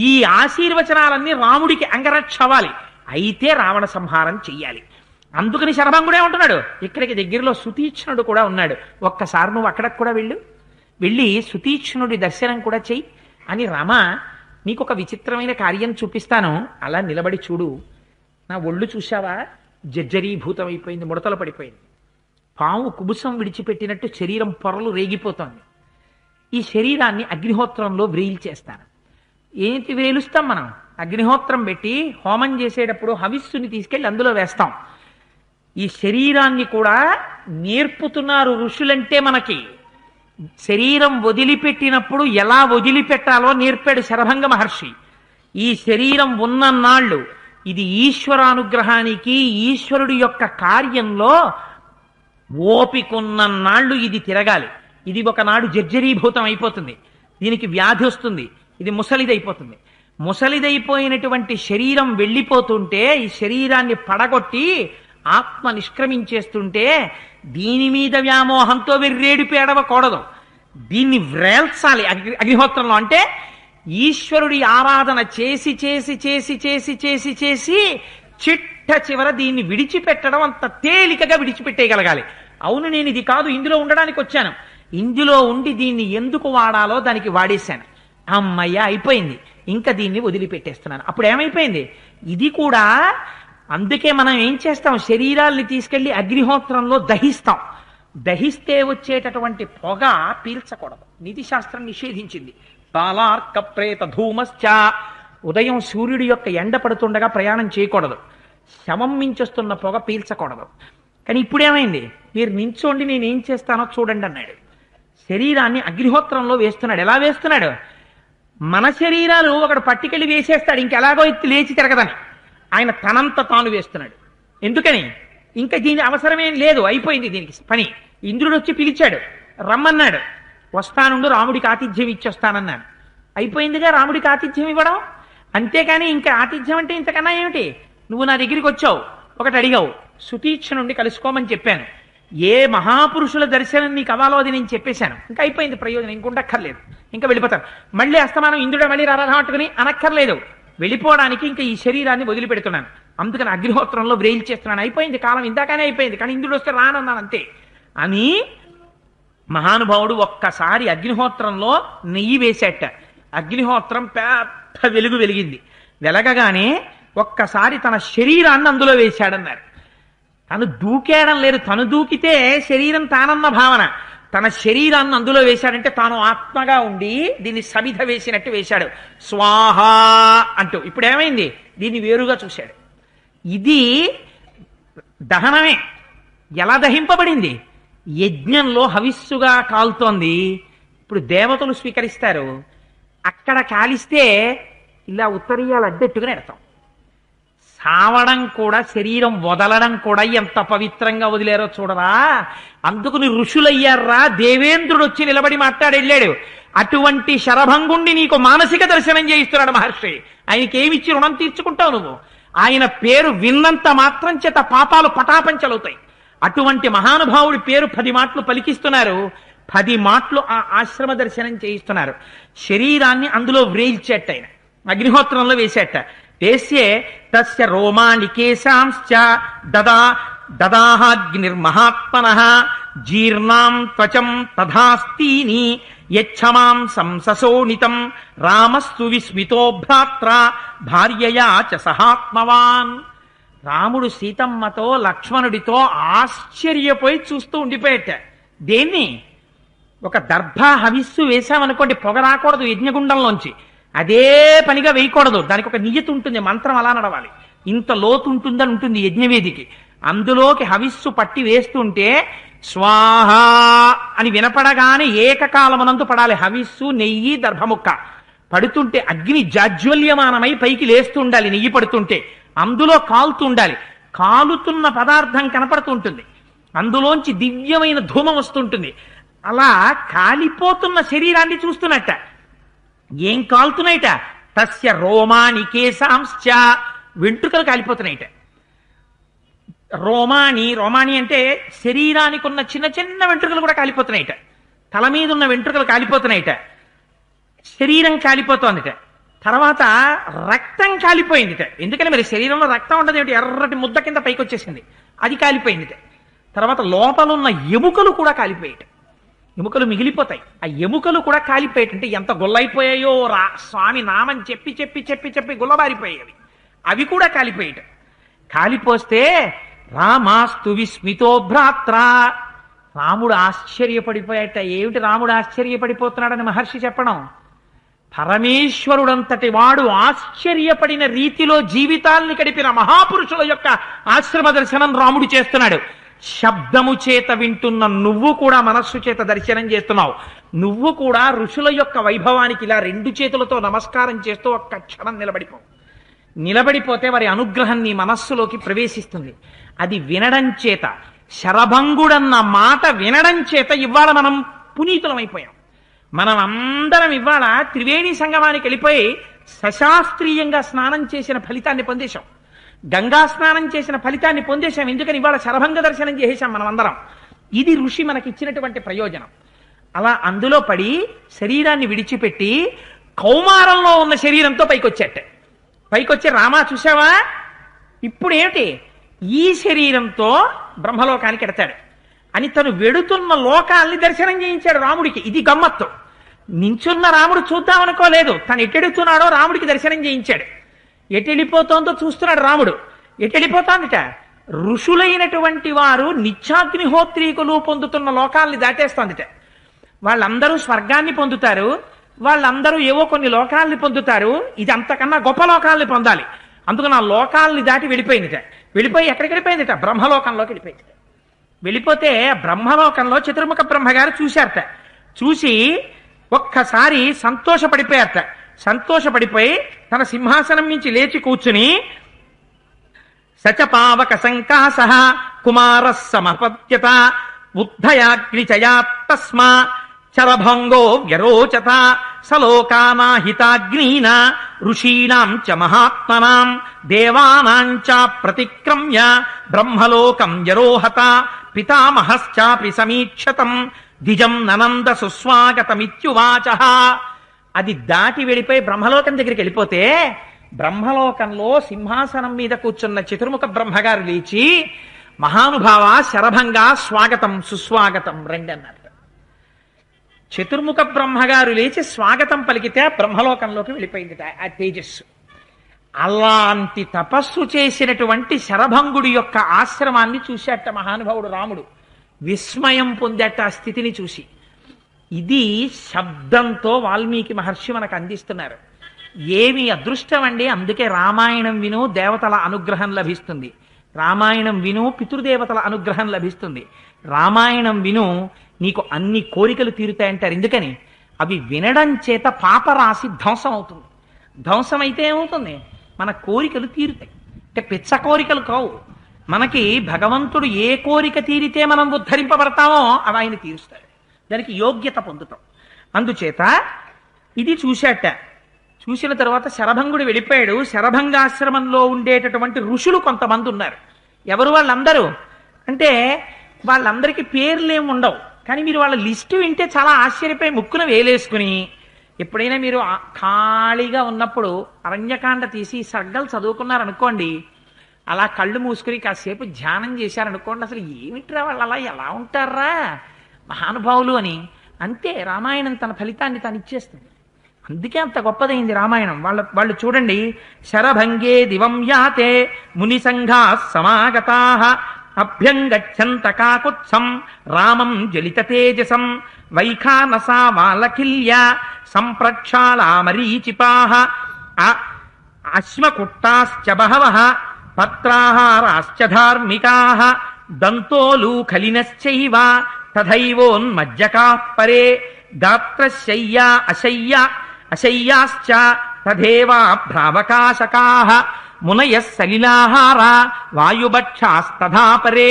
ఈ ఆశీర్వచనాలన్నీ రాముడికి అంగరక్ష అవ్వాలి. అయితే రావణ సంహారం చెయ్యాలి. అందుకని శరభంగుడే ఉంటున్నాడు. ఇక్కడికి దగ్గరలో సుతీక్ష్ణుడు కూడా ఉన్నాడు. ఒక్కసారి నువ్వు అక్కడికి కూడా వెళ్ళి సుతీక్ష్ణుడి దర్శనం కూడా చెయ్యి అని, రామ నీకు ఒక విచిత్రమైన కార్యం చూపిస్తాను, అలా నిలబడి చూడు. నా ఒళ్ళు చూశావా? జర్జరీభూతం అయిపోయింది, ముడతలు పడిపోయింది. పాము కుబుసం విడిచిపెట్టినట్టు శరీరం పొరలు రేగిపోతోంది. ఈ శరీరాన్ని అగ్నిహోత్రంలో వ్రేయిల్ చేస్తాను. ఏంటి వ్రేలుస్తాం మనం? అగ్నిహోత్రం పెట్టి హోమం చేసేటప్పుడు హవిస్సుని తీసుకెళ్ళి అందులో వేస్తాం. ఈ శరీరాన్ని కూడా నేర్పుతున్నారు ఋషులంటే మనకి. శరీరం వదిలిపెట్టినప్పుడు ఎలా వదిలిపెట్టాలో నేర్పాడు శరభంగ మహర్షి. ఈ శరీరం ఉన్నన్నాళ్ళు ఇది ఈశ్వరానుగ్రహానికి, ఈశ్వరుడి యొక్క కార్యంలో ఓపికన్నన్నాళ్ళు ఇది తిరగాలి. ఇది ఒకనాడు జర్జరీభూతం అయిపోతుంది, దీనికి వ్యాధి వస్తుంది, ఇది ముసలిదైపోతుంది. ముసలిదైపోయినటువంటి శరీరం వెళ్ళిపోతుంటే ఈ శరీరాన్ని పడగొట్టి ఆత్మ నిష్క్రమించేస్తుంటే దీని మీద వ్యామోహంతో వెర్రేడిపి ఏడవకూడదు, దీన్ని వ్రేల్చాలి అగ్నిహోత్రంలో. అంటే ఈశ్వరుడి ఆరాధన చేసి చేసి చేసి చేసి చేసి చేసి చిట్ట చివర దీన్ని విడిచిపెట్టడం అంత తేలికగా విడిచిపెట్టేయగలగాలి. అవును, నేను ఇది కాదు, ఇందులో ఉండడానికి వచ్చాను, ఇందులో ఉండి దీన్ని ఎందుకు వాడాలో దానికి వాడేశాను, అమ్మయ్య అయిపోయింది, ఇంకా దీన్ని వదిలిపెట్టేస్తున్నాను. అప్పుడు ఏమైపోయింది? ఇది కూడా. అందుకే మనం ఏం చేస్తాం? శరీరాల్ని తీసుకెళ్లి అగ్నిహోత్రంలో దహిస్తాం. దహిస్తే వచ్చేటటువంటి పొగ పీల్చకూడదు, నీతిశాస్త్రం నిషేధించింది. బాలార్క ప్రేత ధూమశ్చ, ఉదయం సూర్యుడి యొక్క ఎండ పడుతుండగా ప్రయాణం చేయకూడదు, శవం మించొస్తున్న పొగ పీల్చకూడదు. కానీ ఇప్పుడేమైంది? మీరు నించోండి, నేనేం చేస్తానో చూడండి అన్నాడు. శరీరాన్ని అగ్నిహోత్రంలో వేస్తున్నాడు. ఎలా వేస్తున్నాడు? మన శరీరాలు ఒకడు పట్టుకెళ్ళి వేసేస్తాడు, ఇంకెలాగో ఎత్తి లేచి తిరగదని. ఆయన తనంత తాను వేస్తున్నాడు. ఎందుకని? ఇంకా దీని అవసరమేం లేదు, అయిపోయింది దీనికి పని. ఇంద్రుడు వచ్చి పిలిచాడు, రమ్మన్నాడు, వస్తానుండు, రాముడికి ఆతిథ్యం ఇచ్చొస్తానన్నాను. అయిపోయిందిగా రాముడికి ఆతిథ్యం ఇవ్వడం. అంతేకాని ఇంకా ఆతిథ్యం అంటే ఇంతకన్నా ఏమిటి? నువ్వు నా దగ్గరికి వచ్చావు, ఒకటి అడిగావు, సుతీక్షణుండి కలుసుకోమని చెప్పాను. ఏ మహాపురుషుల దర్శనం నీకు అవ్వాలో అది నేను చెప్పేశాను. ఇంకా అయిపోయింది ప్రయోజనం, ఇంకుండక్కర్లేదు, ఇంకా వెళ్ళిపోతాను. మళ్ళీ అస్తమానం ఇంద్రుడు మళ్ళీ రారాటుకుని అనక్కర్లేదు, వెళ్ళిపోవడానికి ఇంకా ఈ శరీరాన్ని వదిలిపెడుతున్నాను. అందుకని అగ్నిహోత్రంలో వ్రేయిల్ చేస్తున్నాను. అయిపోయింది కాలం, ఇందాకనే అయిపోయింది, కానీ ఇంద్రుడు వస్తే రానన్నాను అంతే అని మహానుభావుడు ఒక్కసారి అగ్నిహోత్రంలో నెయ్యి వేసేట. అగ్నిహోత్రం పెద్ద వెలుగు వెలిగింది. వెలగగానే ఒక్కసారి తన శరీరాన్ని అందులో వేశాడన్నారు. తను దూకేయడం లేదు, తను దూకితే శరీరం తానన్న భావన. తన శరీరాన్ని అందులో వేశాడంటే తాను ఆత్మగా ఉండి దీన్ని సమిధ వేసినట్టు వేశాడు, స్వాహ అంటూ. ఇప్పుడు ఏమైంది? దీన్ని వేరుగా చూశాడు. ఇది దహనమే. ఎలా దహింపబడింది? యజ్ఞంలో హవిస్సుగా కాలుతోంది. ఇప్పుడు దేవతలు స్వీకరిస్తారు. అక్కడ కాలిస్తే ఇలా ఉత్తరీయాలు అడ్డెట్టుకుని ఎడతాం. సావడం కూడా, శరీరం వదలడం కూడా ఎంత పవిత్రంగా వదిలేరో చూడరా. అందుకుని ఋషులయ్యారా. దేవేంద్రుడు వచ్చి నిలబడి మాట్లాడెళ్ళాడు, అటువంటి శరభంగుండి నీకు మానసిక దర్శనం చేయిస్తున్నాడు మహర్షి. ఆయనకేమిచ్చి రుణం తీర్చుకుంటావు నువ్వు? ఆయన పేరు విన్నంత మాత్రం చేత పాపాలు పటాపంచలవుతాయి. అటువంటి మహానుభావుడి పేరు 10 మాటలు పలికిస్తున్నారు, 10 మాటలు ఆ ఆశ్రమ దర్శనం చేయిస్తున్నారు. శరీరాన్ని అందులో వ్రేల్చేట, ఆయన అగ్నిహోత్రంలో వేసేట. వేసే తస్య రోమాని కేశాంశ్చ దదాహాగ్నిర్మహాత్మనః జీర్ణాం త్వచం తథాస్తీని యచ్చమాం సంసశోణితం రామస్తు విస్మితో భ్రాత్ర భార్యయా చ సహాత్మవాన్. రాముడు సీతమ్మతో లక్ష్మణుడితో ఆశ్చర్యపోయి చూస్తూ ఉండిపోయేట. దేన్ని? ఒక దర్భ హవిస్సు వేశామనుకోండి, పొగ రాకూడదు యజ్ఞగుండంలోంచి, అదే పనిగా వేయకూడదు, దానికి ఒక నియతి ఉంటుంది, మంత్రం అలా నడవాలి, ఇంత లోతు ఉంటుందని ఉంటుంది యజ్ఞవేదికి. అందులోకి హవిస్సు పట్టి వేస్తుంటే స్వాహ అని వినపడగానే ఏకకాలమనందు పడాలి. హవిస్సు, నెయ్యి, దర్భముక్క పడుతుంటే అగ్ని జాజ్వల్యమానమై పైకి లేస్తూ ఉండాలి. నెయ్యి పడుతుంటే అందులో కాలుతూ ఉండాలి. కాలుతున్న పదార్థం కనపడుతుంటుంది, అందులోంచి దివ్యమైన ధూమం వస్తుంటుంది. అలా కాలిపోతున్న శరీరాన్ని చూస్తున్నట్ట. ఏం కాలుతున్నాయిట? తస్య రోమాని కేశాంశ్చ, వెంట్రుకలు కాలిపోతున్నాయిట. రోమాని అంటే శరీరానికి ఉన్న చిన్న చిన్న వెంట్రుకలు కూడా కాలిపోతున్నాయిట. తల మీద ఉన్న వెంట్రుకలు కాలిపోతున్నాయిట. శరీరం కాలిపోతోందిట. తర్వాత రక్తం కాలిపోయిందిట. ఎందుకని మరి శరీరంలో రక్తం ఉండదు ఏమిటి? ఎర్రటి ముద్ద కింద పైకి వచ్చేసింది, అది కాలిపోయిందిట. తర్వాత లోపలున్న ఎముకలు కూడా కాలిపోయాయి. ఎముకలు మిగిలిపోతాయి, ఆ ఎముకలు కూడా కాలిపోయేట. అంటే ఎంత గుల్లైపోయాయో, స్వామి నామని చెప్పి చెప్పి చెప్పి చెప్పి గుల్లబారిపోయాయి. అవి కూడా కాలిపోయేట. కాలిపోస్తే రామాస్తు విస్మితో భ్రాత్ర, రాముడు ఆశ్చర్యపడిపోయాట. ఏమిటి రాముడు ఆశ్చర్యపడిపోతున్నాడని మహర్షి చెప్పడం? పరమేశ్వరుడంతటి వాడు ఆశ్చర్యపడిన రీతిలో జీవితాల్ని గడిపిన మహాపురుషుల యొక్క ఆశ్రమ దర్శనం రాముడు చేస్తున్నాడు. శబ్దము చేత వింటున్న నువ్వు కూడా మనస్సు చేత దర్శనం చేస్తున్నావు. నువ్వు కూడా ఋషుల యొక్క వైభవానికి ఇలా రెండు చేతులతో నమస్కారం చేస్తూ ఒక్క క్షణం నిలబడిపోతే వారి అనుగ్రహం నీ మనస్సులోకి ప్రవేశిస్తుంది. అది వినడం చేత, శరభంగుడన్న మాట వినడం చేత ఇవాళ మనం పునీతులమైపోయాం. మనం అందరం ఇవాళ త్రివేణి సంగమానికి వెళ్ళిపోయి సశాస్త్రీయంగా స్నానం చేసిన ఫలితాన్ని పొందేశాం. గంగా స్నానం చేసిన ఫలితాన్ని పొందేశాం. ఎందుకని? ఇవాళ శరభంగ దర్శనం చేసేశాం మనం అందరం. ఇది ఋషి మనకి ఇచ్చినటువంటి ప్రయోజనం. అలా అందులో పడి శరీరాన్ని విడిచిపెట్టి కౌమారంలో ఉన్న శరీరంతో పైకొచ్చి రామా చూసావా, ఇప్పుడు ఏమిటి? ఈ శరీరంతో బ్రహ్మలోకానికి ఎడతాడు అని తను వెడుతున్న లోకాల్ని దర్శనం చేయించాడు రాముడికి. ఇది గమ్మత్తు. నించున్న రాముడు చూద్దామనుకోలేదు, తను ఎటెడుతున్నాడో రాముడికి దర్శనం చేయించాడు. ఎటెళ్ళిపోతోందో చూస్తున్నాడు రాముడు. ఎటెళ్ళిపోతోందిట? ఋషులైనటువంటి వారు నిత్యాగ్నిహోత్రీకులు పొందుతున్న లోకాల్ని దాటేస్తోందిట. వాళ్ళందరూ స్వర్గాన్ని పొందుతారు, వాళ్ళందరూ ఏవో కొన్ని లోకాల్ని పొందుతారు. ఇది అంతకన్నా గొప్ప లోకాల్ని పొందాలి. అందుకని ఆ లోకాల్ని దాటి వెళ్ళిపోయిందిట. వెళ్ళిపోయి ఎక్కడికి వెళ్ళిపోయిందిట? బ్రహ్మలోకంలోకి వెళ్ళిపోయిందిట. వెళ్ళిపోతే బ్రహ్మలోకంలో చతుర్ముఖ బ్రహ్మగారు చూశారట. చూసి ఒక్కసారి సంతోషపడిపోయారట. సంతోషపడిపోయి తన సింహాసనం నుంచి లేచి కూర్చుని సచపావక సంకాస కుమార సమపత్యత ఉద్ధయాగ్నిచయా తస్మా చరభంగో వ్యరోచత సలోకానాహితాగ్నీనా ఋషీణాం చ మహాత్మనాం దేవానాం చ ప్రతిక్రమ్య బ్రహ్మలోకం యరోహత పితామహశ్చాపి సమీక్షతం ద్విజం ననంద సుస్వాగతమిత్యువాచ. అది దాటి వెళ్ళిపోయి బ్రహ్మలోకం దగ్గరికి వెళ్ళిపోతే బ్రహ్మలోకంలో సింహాసనం మీద కూర్చున్న చతుర్ముఖ బ్రహ్మగారు లేచి, మహానుభావ శరభంగా స్వాగతం సుస్వాగతం రండి అన్నారు. చతుర్ముఖ బ్రహ్మగారు లేచి స్వాగతం పలికితే బ్రహ్మలోకంలోకి వెళ్ళిపోయింది ఆ తేజస్సు. అలాంటి తపస్సు చేసినటువంటి శరభంగుడి యొక్క ఆశ్రమాన్ని చూశాట మహానుభావుడు రాముడు. విస్మయం పొందాట ఆ స్థితిని చూసి. ఇది శబ్దంతో వాల్మీకి మహర్షి మనకు అందిస్తున్నారు. ఏమి అదృష్టం అండి! అందుకే రామాయణం విను, దేవతల అనుగ్రహం లభిస్తుంది. రామాయణం విను, పితృదేవతల అనుగ్రహం లభిస్తుంది. రామాయణం విను, నీకు అన్ని కోరికలు తీరుతాయంటారు. ఎందుకని? అవి వినడం చేత పాపరాశి ధ్వంసం అవుతుంది. ధ్వంసం అయితే ఏమవుతుంది? మన కోరికలు తీరుతాయి. అంటే పిచ్చ కోరికలు కావు. మనకి భగవంతుడు ఏ కోరిక తీరితే మనం ఉద్ధరింపబడతామో అవి ఆయన తీరుస్తాడు. దానికి యోగ్యత పొందుతాం. అందుచేత ఇది చూశాట. చూసిన తర్వాత శరభంగుడు వెళ్ళిపోయాడు. శరభంగాశ్రమంలో ఉండేటటువంటి ఋషులు కొంతమంది ఉన్నారు. ఎవరు వాళ్ళందరూ అంటే వాళ్ళందరికీ పేర్లేమి ఉండవు. కానీ మీరు వాళ్ళ లిస్టు వింటే చాలా ఆశ్చర్యపోయి ముక్కున వేలేసుకుని, ఎప్పుడైనా మీరు ఖాళీగా ఉన్నప్పుడు అరణ్యకాండ తీసి సర్గలు చదువుకున్నారనుకోండి, అలా కళ్ళు మూసుకుని కాసేపు ధ్యానం చేశారనుకోండి, అసలు ఏమిట్రా వాళ్ళు అలా ఎలా ఉంటారా మహానుభావులు అని అంతే, రామాయణం తన ఫలితాన్ని తాను ఇచ్చేస్తుంది. అందుకే అంత గొప్పదైంది రామాయణం. వాళ్ళు చూడండి, శరభంగే దివం యాతే ముని సంఘా సమాగతా అభ్యంగచ్చంత కాకుత్సం రామం జలిత తేజసం వైఖానసా వాలకిల్య సంప్రక్షాళామరీచిపాః అశ్మకుట్టాశ్చ బహవః పత్రాహారాశ్చ ధార్మికాః దంతోలూఖలినశ్చైవ తథైవోన్మజ్జకాః పరే గాత్రశయ్యా అశయ్యాశ్చ తథేవా భ్రావకాశకాః మునయః సలిలాహారా వాయుభక్షాస్తథా పరే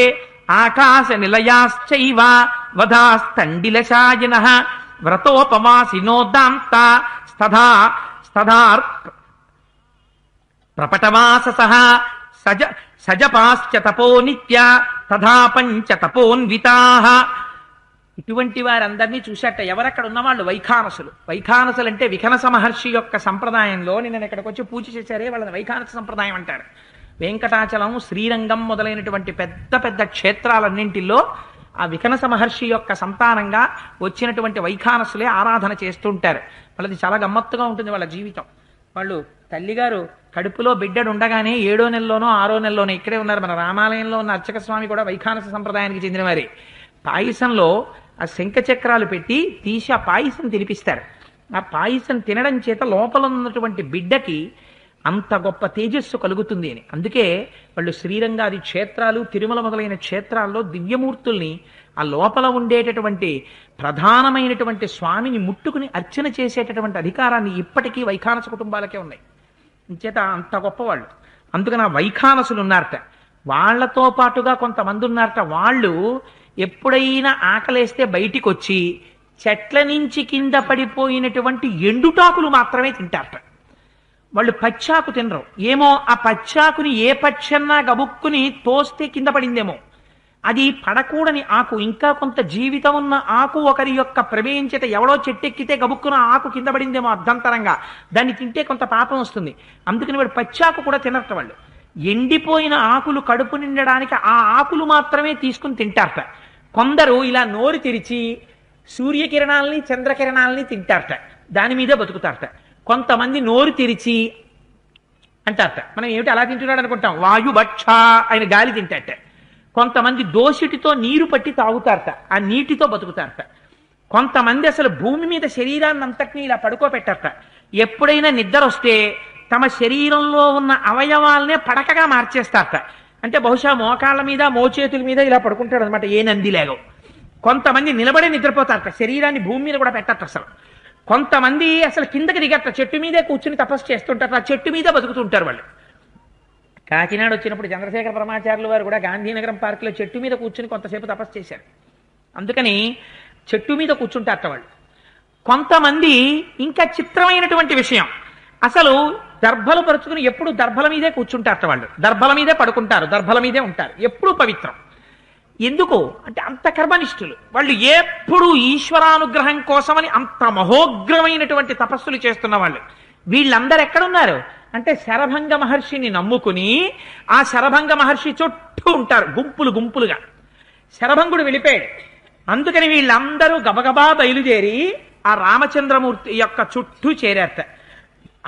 ఆకాశ నిలయాశ్చైవ వధాస్తండిలశాయనః వ్రతోపవాసినో దాంతా స్తథా ప్రపటవాససః సజపాశ్చ తపో నిత్య తథా పంచ తపోన్వితాః. ఇటువంటి వారందరినీ చూశాట. ఎవరక్కడ ఉన్నవాళ్ళు? వైఖానసులు. వైఖానసులు అంటే విఖనస మహర్షి యొక్క సంప్రదాయంలో నిన్న ఇక్కడికి వచ్చి పూజ చేశారే వాళ్ళని వైఖానస సంప్రదాయం అంటారు. వెంకటాచలం, శ్రీరంగం మొదలైనటువంటి పెద్ద పెద్ద క్షేత్రాలన్నింటిలో ఆ విఖనస మహర్షి యొక్క సంతానంగా వచ్చినటువంటి వైఖానసులే ఆరాధన చేస్తుంటారు. వాళ్ళది చాలా గమ్మత్తుగా ఉంటుంది వాళ్ళ జీవితం. వాళ్ళు తల్లిగారు కడుపులో బిడ్డడు ఉండగానే 7వ నెలలోనో 6వ నెలలోనో, ఇక్కడే ఉన్నారు మన రామాలయంలో ఉన్న అర్చక స్వామి కూడా వైఖానస సంప్రదాయానికి చెందిన వారి. పాయసంలో ఆ శంఖ చక్రాలు పెట్టి తీసి ఆ పాయసం తినిపిస్తారు. ఆ పాయసం తినడం చేత లోపల ఉన్నటువంటి బిడ్డకి అంత గొప్ప తేజస్సు కలుగుతుంది అని. అందుకే వాళ్ళు శ్రీరంగాది క్షేత్రాలు, తిరుమల మొదలైన క్షేత్రాల్లో దివ్యమూర్తుల్ని ఆ లోపల ఉండేటటువంటి ప్రధానమైనటువంటి స్వామిని ముట్టుకుని అర్చన చేసేటటువంటి అధికారాన్ని ఇప్పటికీ వైఖానస కుటుంబాలకే ఉన్నాయి. ఇంచేత అంత గొప్పవాళ్ళు. అందుకని ఆ వైఖానసులు ఉన్నారట. వాళ్లతో పాటుగా కొంతమంది ఉన్నారట. వాళ్ళు ఎప్పుడైనా ఆకలేస్తే బయటికి వచ్చి చెట్ల నుంచి కింద పడిపోయినటువంటి ఎండుటాకులు మాత్రమే తింటారట. వాళ్ళు పచ్చాకు తినరు. ఏమో ఆ పచ్చాకుని ఏ పచ్చన్నా గబుక్కుని తోస్తే కింద పడిందేమో, అది పడకూడని ఆకు, ఇంకా కొంత జీవితం ఉన్న ఆకు ఒకరి యొక్క ప్రమేయం చేత ఎవడో చెట్టెక్కితే గబుక్కున ఆకు కింద పడిందేమో అర్ధంతరంగా, దాన్ని తింటే కొంత పాపం వస్తుంది. అందుకని వాడు పచ్చాకు కూడా తినరట. వాళ్ళు ఎండిపోయిన ఆకులు కడుపు నిండడానికి ఆ ఆకులు మాత్రమే తీసుకుని తింటారట. కొందరు ఇలా నోరు తెరిచి సూర్యకిరణాలని చంద్రకిరణాలని తింటారట, దాని మీదే బతుకుతారట. కొంతమంది నోరు తెరిచి అంటారట, మనం ఏమిటి అలా తింటున్నాడు అనుకుంటాం, వాయుభక్ష ఆయన గాలి తింటారట. కొంతమంది దోషిటితో నీరు పట్టి తాగుతారట, ఆ నీటితో బతుకుతారట. కొంతమంది అసలు భూమి మీద శరీరాన్ని అంతటినీ ఇలా పడుకోబెట్టారట. ఎప్పుడైనా నిద్ర వస్తే తమ శరీరంలో ఉన్న అవయవాలనే పడకగా మార్చేస్తారట. అంటే బహుశా మోకాళ్ళ మీద మోచేతుల మీద ఇలా పడుకుంటాడు అనమాట, ఏ నంది లేగో. కొంతమంది నిలబడే నిద్రపోతారట, శరీరాన్ని భూమి మీద కూడా పెట్టారట అసలు. కొంతమంది అసలు కిందకి దిగట, చెట్టు మీదే కూర్చుని తపస్సు చేస్తుంటారు, ఆ చెట్టు మీద బతుకుతుంటారు వాళ్ళు. కాకినాడ వచ్చినప్పుడు చంద్రశేఖర పరమాచార్యులు వారు కూడా గాంధీనగరం పార్కులో చెట్టు మీద కూర్చుని కొంతసేపు తపస్సు చేశారు. అందుకని చెట్టు మీద కూర్చుంటారట వాళ్ళు. కొంతమంది ఇంకా చిత్రమైనటువంటి విషయం, అసలు దర్భలు పరుచుకుని ఎప్పుడు దర్భల మీదే కూర్చుంటారట వాళ్ళు, దర్భల మీదే పడుకుంటారు, దర్భల మీదే ఉంటారు, ఎప్పుడూ పవిత్రం. ఎందుకు అంటే అంత కర్మనిష్ఠులు వాళ్ళు, ఎప్పుడు ఈశ్వరానుగ్రహం కోసమని అంత మహోగ్రమైనటువంటి తపస్సులు చేస్తున్న వాళ్ళు. వీళ్ళందరూ ఎక్కడున్నారు అంటే శరభంగ మహర్షిని నమ్ముకుని ఆ శరభంగ మహర్షి చుట్టూ ఉంటారు గుంపులు గుంపులుగా. శరభంగుడు వెళ్ళిపోయాడు. అందుకని వీళ్ళందరూ గబగబా బయలుదేరి ఆ రామచంద్రమూర్తి యొక్క చుట్టూ చేరారట.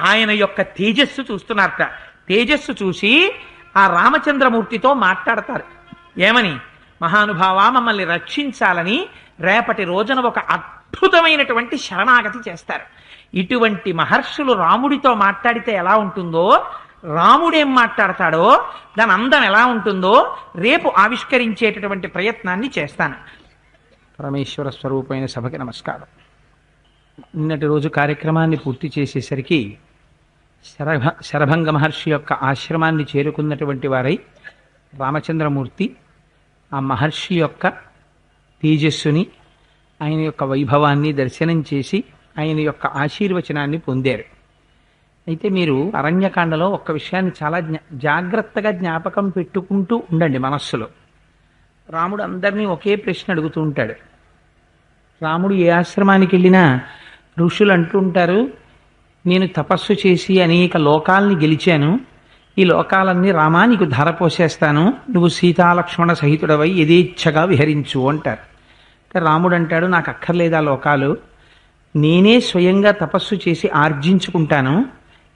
ఆయన యొక్క తేజస్సు చూస్తున్నారట. తేజస్సు చూసి ఆ రామచంద్రమూర్తితో మాట్లాడతారు. ఏమని? మహానుభావ, మమ్మల్ని రక్షించాలని రేపటి రోజున ఒక అద్భుతమైనటువంటి శరణాగతి చేస్తారు. ఇటువంటి మహర్షులు రాముడితో మాట్లాడితే ఎలా ఉంటుందో, రాముడేం మాట్లాడతాడో దాని అందం ఎలా ఉంటుందో రేపు ఆవిష్కరించేటటువంటి ప్రయత్నాన్ని చేస్తాను. పరమేశ్వర స్వరూపమైన సభకి నమస్కారం. నిన్నటి రోజు కార్యక్రమాన్ని పూర్తి చేసేసరికి శరభంగ మహర్షి యొక్క ఆశ్రమాన్ని చేరుకున్నటువంటి వారై రామచంద్రమూర్తి ఆ మహర్షి యొక్క తేజస్సుని, ఆయన యొక్క వైభవాన్ని దర్శనం చేసి ఆయన యొక్క ఆశీర్వచనాన్ని పొందారు. అయితే మీరు అరణ్యకాండలో ఒక్క విషయాన్ని చాలా జాగ్రత్తగా జ్ఞాపకం పెట్టుకుంటూ ఉండండి మనస్సులో. రాముడు అందరినీ ఒకే ప్రశ్న అడుగుతూ ఉంటాడు. రాముడు ఏ ఆశ్రమానికి వెళ్ళినా ఋషులు అంటూ ఉంటారు, నేను తపస్సు చేసి అనేక లోకాల్ని గెలిచాను, ఈ లోకాలన్నీ రామా నీకు ధారపోసేస్తాను, నువ్వు సీతాలక్ష్మణ సహితుడవై యథేచ్ఛగా విహరించు అంటారు. రాముడు అంటాడు, నాకు అక్కర్లేదా లోకాలు, నేనే స్వయంగా తపస్సు చేసి ఆర్జించుకుంటాను,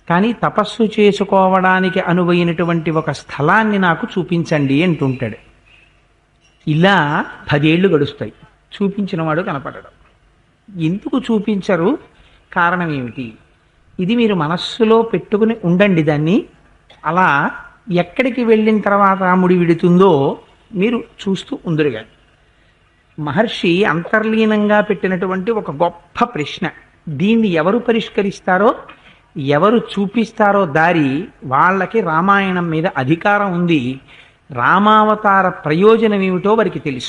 కానీ తపస్సు చేసుకోవడానికి అనువైనటువంటి ఒక స్థలాన్ని నాకు చూపించండి అంటుంటాడు. ఇలా 10 ఏళ్ళు గడుస్తాయి, చూపించిన వాడు కనపడడు. ఎందుకు చూపించరు, కారణం ఏమిటి? ఇది మీరు మనస్సులో పెట్టుకుని ఉండండి దాన్ని. అలా ఎక్కడికి వెళ్ళిన తర్వాత రాముడి విడుతుందో మీరు చూస్తూ ఉందరుగా. మహర్షి అంతర్లీనంగా పెట్టినటువంటి ఒక గొప్ప ప్రశ్న. దీన్ని ఎవరు పరిష్కరిస్తారో, ఎవరు చూపిస్తారో దారి, వాళ్ళకి రామాయణం మీద అధికారం ఉంది. రామావతార ప్రయోజనం ఏమిటో వారికి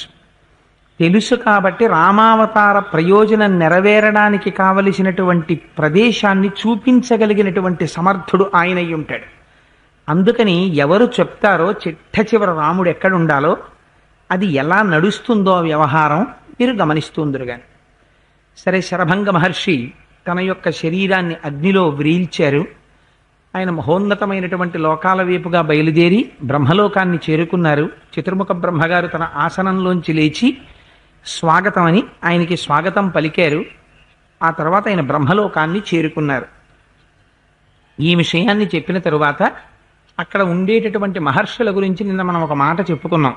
తెలుసు కాబట్టి రామావతార ప్రయోజనం నెరవేరడానికి కావలసినటువంటి ప్రదేశాన్ని చూపించగలిగినటువంటి సమర్థుడు ఆయన అయి ఉంటాడు. అందుకని ఎవరు చెప్తారో చిట్ట చివర రాముడు ఎక్కడ ఉండాలో, అది ఎలా నడుస్తుందో వ్యవహారం మీరు గమనిస్తుందరు కానీ. సరే, శరభంగ మహర్షి తన యొక్క శరీరాన్ని అగ్నిలో వ్రీల్చారు. ఆయన మహోన్నతమైనటువంటి లోకాల వైపుగా బయలుదేరి బ్రహ్మలోకాన్ని చేరుకున్నారు. చతుర్ముఖ బ్రహ్మగారు తన ఆసనంలోంచి లేచి స్వాగతమని ఆయనకి స్వాగతం పలికారు. ఆ తర్వాత ఆయన బ్రహ్మలోకాన్ని చేరుకున్నారు. ఈ విషయాన్ని చెప్పిన తరువాత అక్కడ ఉండేటటువంటి మహర్షుల గురించి నిన్న మనం ఒక మాట చెప్పుకున్నాం.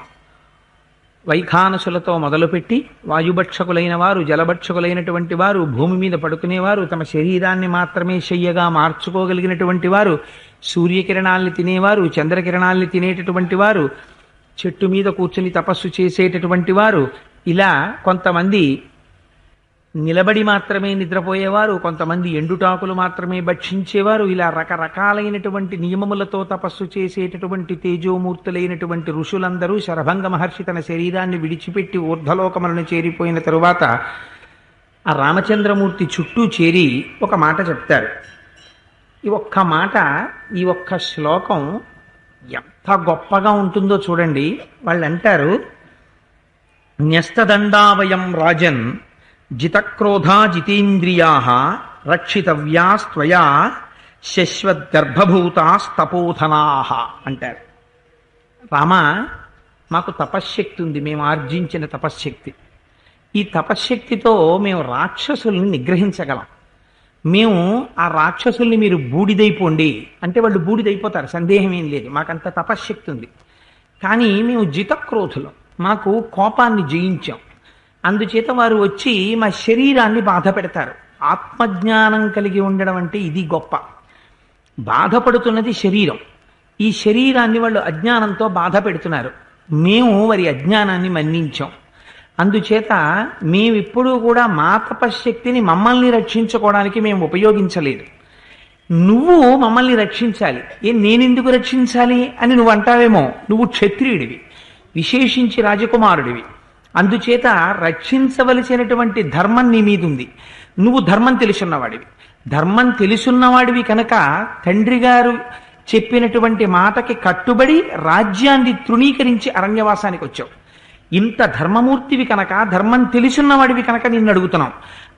వైఖానసులతో మొదలుపెట్టి వాయుభక్షకులైన వారు, జలభక్షకులైనటువంటి వారు, భూమి మీద పడుకునేవారు, తమ శరీరాన్ని మాత్రమే శయ్యగా మార్చుకోగలిగినటువంటి వారు, సూర్యకిరణాల్ని తినేవారు, చంద్రకిరణాల్ని తినేటటువంటి వారు, చెట్టు మీద కూర్చుని తపస్సు చేసేటటువంటి వారు, ఇలా కొంతమంది నిలబడి మాత్రమే నిద్రపోయేవారు, కొంతమంది ఎండుటాకులు మాత్రమే భక్షించేవారు, ఇలా రకరకాలైనటువంటి నియమములతో తపస్సు చేసేటటువంటి తేజోమూర్తులైనటువంటి ఋషులందరూ శరభంగ మహర్షి తన శరీరాన్ని విడిచిపెట్టి ఊర్ధ్వలోకములను చేరిపోయిన తరువాత ఆ రామచంద్రమూర్తి చుట్టూ చేరి ఒక మాట చెప్తారు. ఈ ఒక్క మాట, ఈ ఒక్క శ్లోకం ఎంత గొప్పగా ఉంటుందో చూడండి. వాళ్ళు అంటారు, న్యస్తదండావయం రాజన్ జితక్రోధా జితేంద్రియా రక్షితవ్యాస్త్వయా శశ్వద్గర్భభూతాస్తపోధనా అంటారు. రామ, మాకు తపశ్శక్తి ఉంది, మేము ఆర్జించిన తపశ్శక్తి. ఈ తపశ్శక్తితో మేము రాక్షసుల్ని నిగ్రహించగలం. మేము ఆ రాక్షసుల్ని మీరు బూడిదైపోండి అంటే వాళ్ళు బూడిదైపోతారు, సందేహం ఏం లేదు. మాకంత తపశ్శక్తి ఉంది. కానీ మేము జితక్రోధులం, మాకు కోపాన్ని జయించాం. అందుచేత వారు వచ్చి మా శరీరాన్ని బాధ పెడతారు. ఆత్మజ్ఞానం కలిగి ఉండడం అంటే ఇది గొప్ప. బాధపడుతున్నది శరీరం. ఈ శరీరాన్ని వాళ్ళు అజ్ఞానంతో బాధ పెడుతున్నారు. మేము వారి అజ్ఞానాన్ని మన్నించాం. అందుచేత మేమిప్పుడు కూడా మా తపశ్శక్తిని మమ్మల్ని రక్షించుకోవడానికి మేము ఉపయోగించలేదు. నువ్వు మమ్మల్ని రక్షించాలి. నేనెందుకు రక్షించాలి అని నువ్వు అంటావేమో. నువ్వు క్షత్రియుడివి, విశేషించి రాజకుమారుడివి. అందుచేత రక్షించవలసినటువంటి ధర్మం నీ మీదుంది. నువ్వు ధర్మం తెలుసున్నవాడివి. ధర్మం తెలుసున్నవాడివి కనుక తండ్రి గారు చెప్పినటువంటి మాటకి కట్టుబడి రాజ్యాన్ని తృణీకరించి అరణ్యవాసానికి వచ్చావు. ఇంత ధర్మమూర్తివి కనుక, ధర్మం తెలుసున్నవాడివి కనుక నిన్ను అడుగుతున్నాం.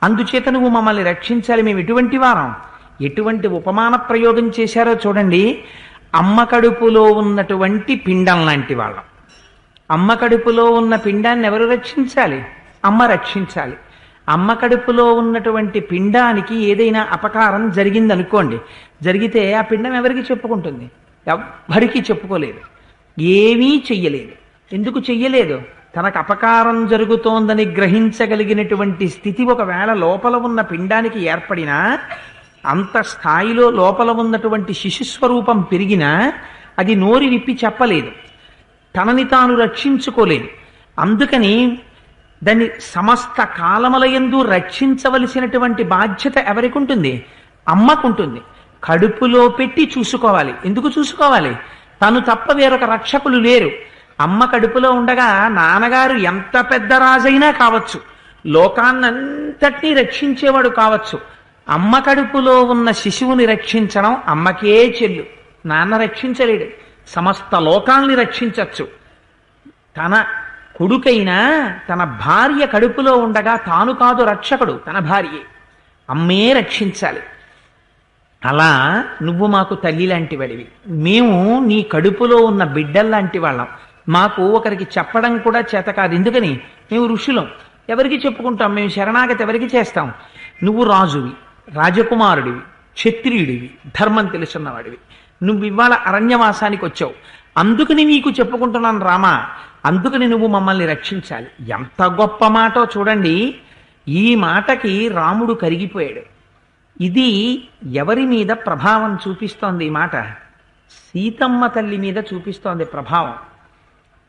అందుచేత నువ్వు మమ్మల్ని రక్షించాలి. మేము ఎటువంటి వారం, ఎటువంటి ఉపమాన ప్రయోగం చేశారో చూడండి. అమ్మ కడుపులో ఉన్నటువంటి పిండం లాంటి వాళ్ళం. అమ్మ కడుపులో ఉన్న పిండాన్ని ఎవరు రక్షించాలి? అమ్మ రక్షించాలి. అమ్మ కడుపులో ఉన్నటువంటి పిండానికి ఏదైనా అపకారం జరిగిందనుకోండి, జరిగితే ఆ పిండం ఎవరికి చెప్పుకుంటుంది? ఎవ్వరికీ చెప్పుకోలేదు, ఏమీ చెయ్యలేదు. ఎందుకు చెయ్యలేదు? తనకు అపకారం జరుగుతోందని గ్రహించగలిగినటువంటి స్థితి ఒకవేళ లోపల ఉన్న పిండానికి ఏర్పడినా, అంత స్థాయిలో లోపల ఉన్నటువంటి శిశుస్వరూపం పెరిగినా అది నోరి విప్పి చెప్పలేదు, తనని తాను రక్షించుకోలేదు. అందుకని దాన్ని సమస్త కాలములయందు రక్షించవలసినటువంటి బాధ్యత ఎవరికి ఉంటుంది? అమ్మకుంటుంది. కడుపులో పెట్టి చూసుకోవాలి. ఎందుకు చూసుకోవాలి? తను తప్ప వేరొక రక్షకులు లేరు. అమ్మ కడుపులో ఉండగా నాన్నగారు ఎంత పెద్ద రాజైనా కావచ్చు, లోకాన్నంతటినీ రక్షించేవాడు కావచ్చు, అమ్మ కడుపులో ఉన్న శిశువుని రక్షించడం అమ్మకే చెల్లు. నాన్న రక్షించలేడు. సమస్త లోకాల్ని రక్షించచ్చు. తన కొడుకైనా తన భార్య కడుపులో ఉండగా తాను కాదు రక్షకుడు, తన భార్యే. అమ్మే రక్షించాలి. అలా నువ్వు మాకు తల్లి లాంటి వాడివి. మేము నీ కడుపులో ఉన్న బిడ్డల్లాంటి వాళ్ళం. మాకు ఒకరికి చెప్పడం కూడా చేత కాదు. ఎందుకని? మేము ఋషులం. ఎవరికి చెప్పుకుంటాం? మేము శరణాగతి ఎవరికి చేస్తాం? నువ్వు రాజువి, రాజకుమారుడివి, క్షత్రియుడివి, ధర్మం తెలుసున్నవాడివి. నువ్వు ఇవాళ అరణ్యవాసానికి వచ్చావు, అందుకని నీకు చెప్పుకుంటున్నాను రామా, అందుకని నువ్వు మమ్మల్ని రక్షించాలి. ఎంత గొప్ప మాటో చూడండి. ఈ మాటకి రాముడు కరిగిపోయాడు. ఇది ఎవరి మీద ప్రభావం చూపిస్తోంది? ఈ మాట సీతమ్మ తల్లి మీద చూపిస్తోంది ప్రభావం.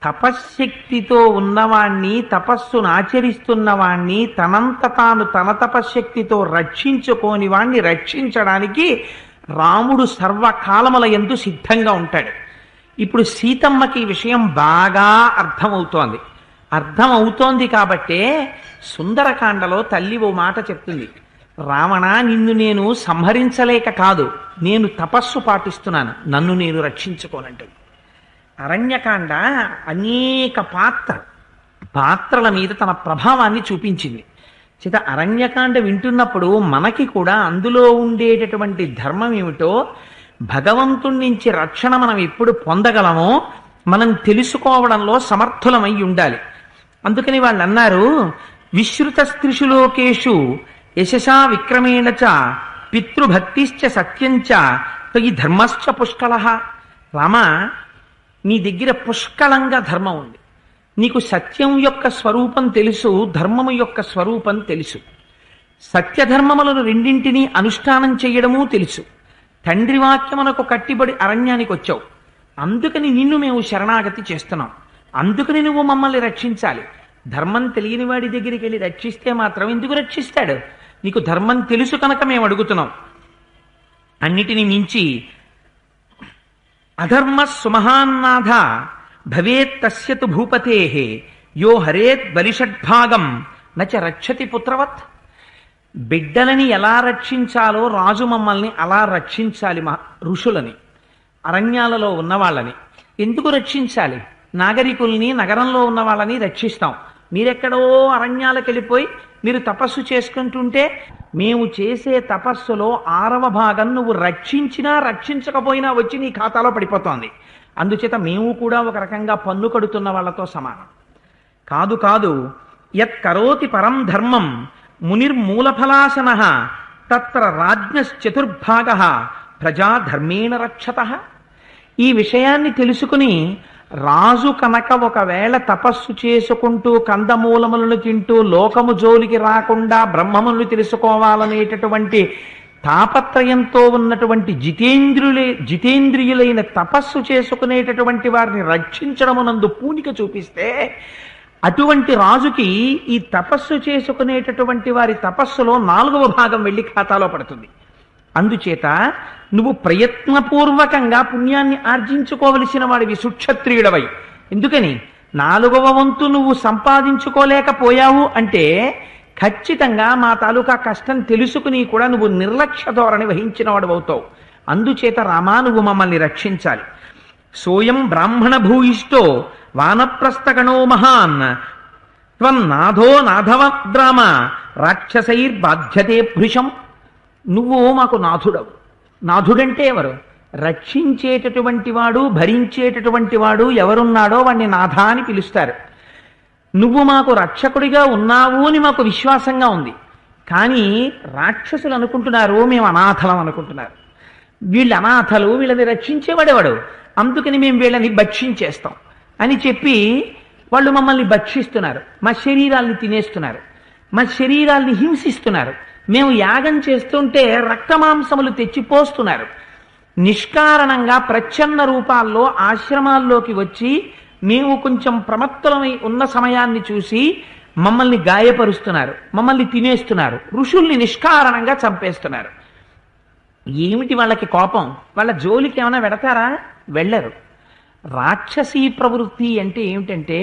తపశ్శక్తితో ఉన్నవాణ్ణి, తపస్సును ఆచరిస్తున్నవాణ్ణి, తనంత తాను తన తపశ్శక్తితో రక్షించుకోని వాణ్ణి రక్షించడానికి రాముడు సర్వకాలముల యందు సిద్ధంగా ఉంటాడు. ఇప్పుడు సీతమ్మకి ఈ విషయం బాగా అర్థమవుతోంది కాబట్టే సుందరకాండలో తల్లి ఓ మాట చెప్తుంది. రావణ, నిన్ను నేను సంహరించలేక కాదు, నేను తపస్సు పాటిస్తున్నాను, నన్ను నేను రక్షించుకోనంటుంది. అరణ్యకాండ అనేక పాత్రల మీద తన ప్రభావాన్ని చూపించింది. చేత అరణ్యకాండ వింటున్నప్పుడు మనకి కూడా అందులో ఉండేటటువంటి ధర్మం ఏమిటో, భగవంతుడి నుంచి రక్షణ మనం ఎప్పుడు పొందగలమో మనం తెలుసుకోవడంలో సమర్థులమై ఉండాలి. అందుకని వాళ్ళు అన్నారు, విశ్రుత స్త్రిషులోకేషు యశసా విక్రమేణ చ పితృభక్తిశ్చ సత్యంచ తయి ధర్మశ్చ పుష్కళః. రామా, నీ దగ్గర పుష్కళంగా ధర్మం ఉంది. నీకు సత్యం యొక్క స్వరూపం తెలుసు, ధర్మము యొక్క స్వరూపం తెలుసు. సత్యధర్మములను రెండింటినీ అనుష్ఠానం చేయడమూ తెలుసు. తండ్రి వాక్యమునకు కట్టిబడి అరణ్యానికి వచ్చావు, అందుకని నిన్ను మేము శరణాగతి చేస్తున్నాం, అందుకని నువ్వు మమ్మల్ని రక్షించాలి. ధర్మం తెలియని వాడి దగ్గరికి వెళ్ళి రక్షిస్తే మాత్రం ఎందుకు రక్షిస్తాడు? నీకు ధర్మం తెలుసు కనుక మేము అడుగుతున్నాం. అన్నిటిని మించి అధర్మ సుమహాన్నాథ భవేత్ తస్యతు భూపతేః యో హరేత్ బలిషడ్భాగం నచ రక్షతి పుత్రవత్. బిడ్డలని ఎలా రక్షించాలో రాజు మమ్మల్ని అలా రక్షించాలి. ఋషులని, అరణ్యాలలో ఉన్నవాళ్ళని ఎందుకు రక్షించాలి? నాగరికుల్ని, నగరంలో ఉన్న వాళ్ళని రక్షిస్తాం. మీరెక్కడో అరణ్యాలకు వెళ్ళిపోయి మీరు తపస్సు చేసుకుంటుంటే మేము చేసే తపస్సులో 6వ భాగం నువ్వు రక్షించినా రక్షించకపోయినా వచ్చి నీ ఖాతాలో పడిపోతోంది. అందుచేత మేము కూడా ఒక రకంగా పన్ను కడుతున్న వాళ్ళతో సమానం. కాదు, యత్ కరోతి పరం ధర్మం మునిర్మూలఫలాసన తత్ర రాజ్ఞశ్చతుర్భాగ ప్రజా ధర్మేణ రక్షతః. ఈ విషయాన్ని తెలుసుకుని రాజు కనుక ఒకవేళ తపస్సు చేసుకుంటూ కందమూలములను తింటూ లోకము జోలికి రాకుండా బ్రహ్మములను తెలుసుకోవాలనేటటువంటి తాపత్రయంతో ఉన్నటువంటి జితేంద్రియులైన తపస్సు చేసుకునేటటువంటి వారిని రక్షించడమునందు పూనిక చూపిస్తే, అటువంటి రాజుకి ఈ తపస్సు చేసుకునేటటువంటి వారి తపస్సులో 4వ భాగం వెళ్ళి ఖాతాలో పడుతుంది. అందుచేత నువ్వు ప్రయత్నపూర్వకంగా పుణ్యాన్ని ఆర్జించుకోవలసిన వాడివి, సుక్షత్రియుడవై. ఎందుకని 4వ వంతు నువ్వు సంపాదించుకోలేకపోయావు అంటే ఖచ్చితంగా మా తాలూకా కష్టం తెలుసుకుని కూడా నువ్వు నిర్లక్ష్య ధోరణి వహించిన వాడు అవుతావు. అందుచేత రామా, నువ్వు మమ్మల్ని రక్షించాలి. సోయం బ్రాహ్మణ భూయిష్టో వానప్రస్థగణో మహాన్ త్వన్నాథో నాథవద్రామ రాక్షసైర్బాధ్యతే భృశం. నువ్వు మాకు నాథుడవు. నాథుడంటే ఎవరు? రక్షించేటటువంటి వాడు, భరించేటటువంటి వాడు ఎవరున్నాడో వాడిని నాథ అని పిలుస్తారు. నువ్వు మాకు రక్షకుడిగా ఉన్నావు అని మాకు విశ్వాసంగా ఉంది. కానీ రాక్షసులు అనుకుంటున్నారు మేము అనాథలం అనుకుంటున్నారు. వీళ్ళు అనాథలు, వీళ్ళని రక్షించేవాడేవాడు, అందుకని మేము వీళ్ళని భక్షించేస్తాం అని చెప్పి వాళ్ళు మమ్మల్ని భక్షిస్తున్నారు, మా శరీరాల్ని తినేస్తున్నారు, మా శరీరాల్ని హింసిస్తున్నారు. మేము యాగం చేస్తుంటే రక్తమాంసములు తెచ్చిపోస్తున్నారు. నిష్కారణంగా ప్రచ్ఛన్న రూపాల్లో ఆశ్రమాల్లోకి వచ్చి మేము కొంచెం ప్రమత్తలమై ఉన్న సమయాన్ని చూసి మమ్మల్ని గాయపరుస్తున్నారు, మమ్మల్ని తినేస్తున్నారు, ఋషుల్ని నిష్కారణంగా చంపేస్తున్నారు. ఏమిటి వాళ్ళకి కోపం? వాళ్ళ జోలికి ఏమైనా వెడతారా? వెళ్ళరు. రాక్షసీ ప్రవృత్తి అంటే ఏమిటంటే,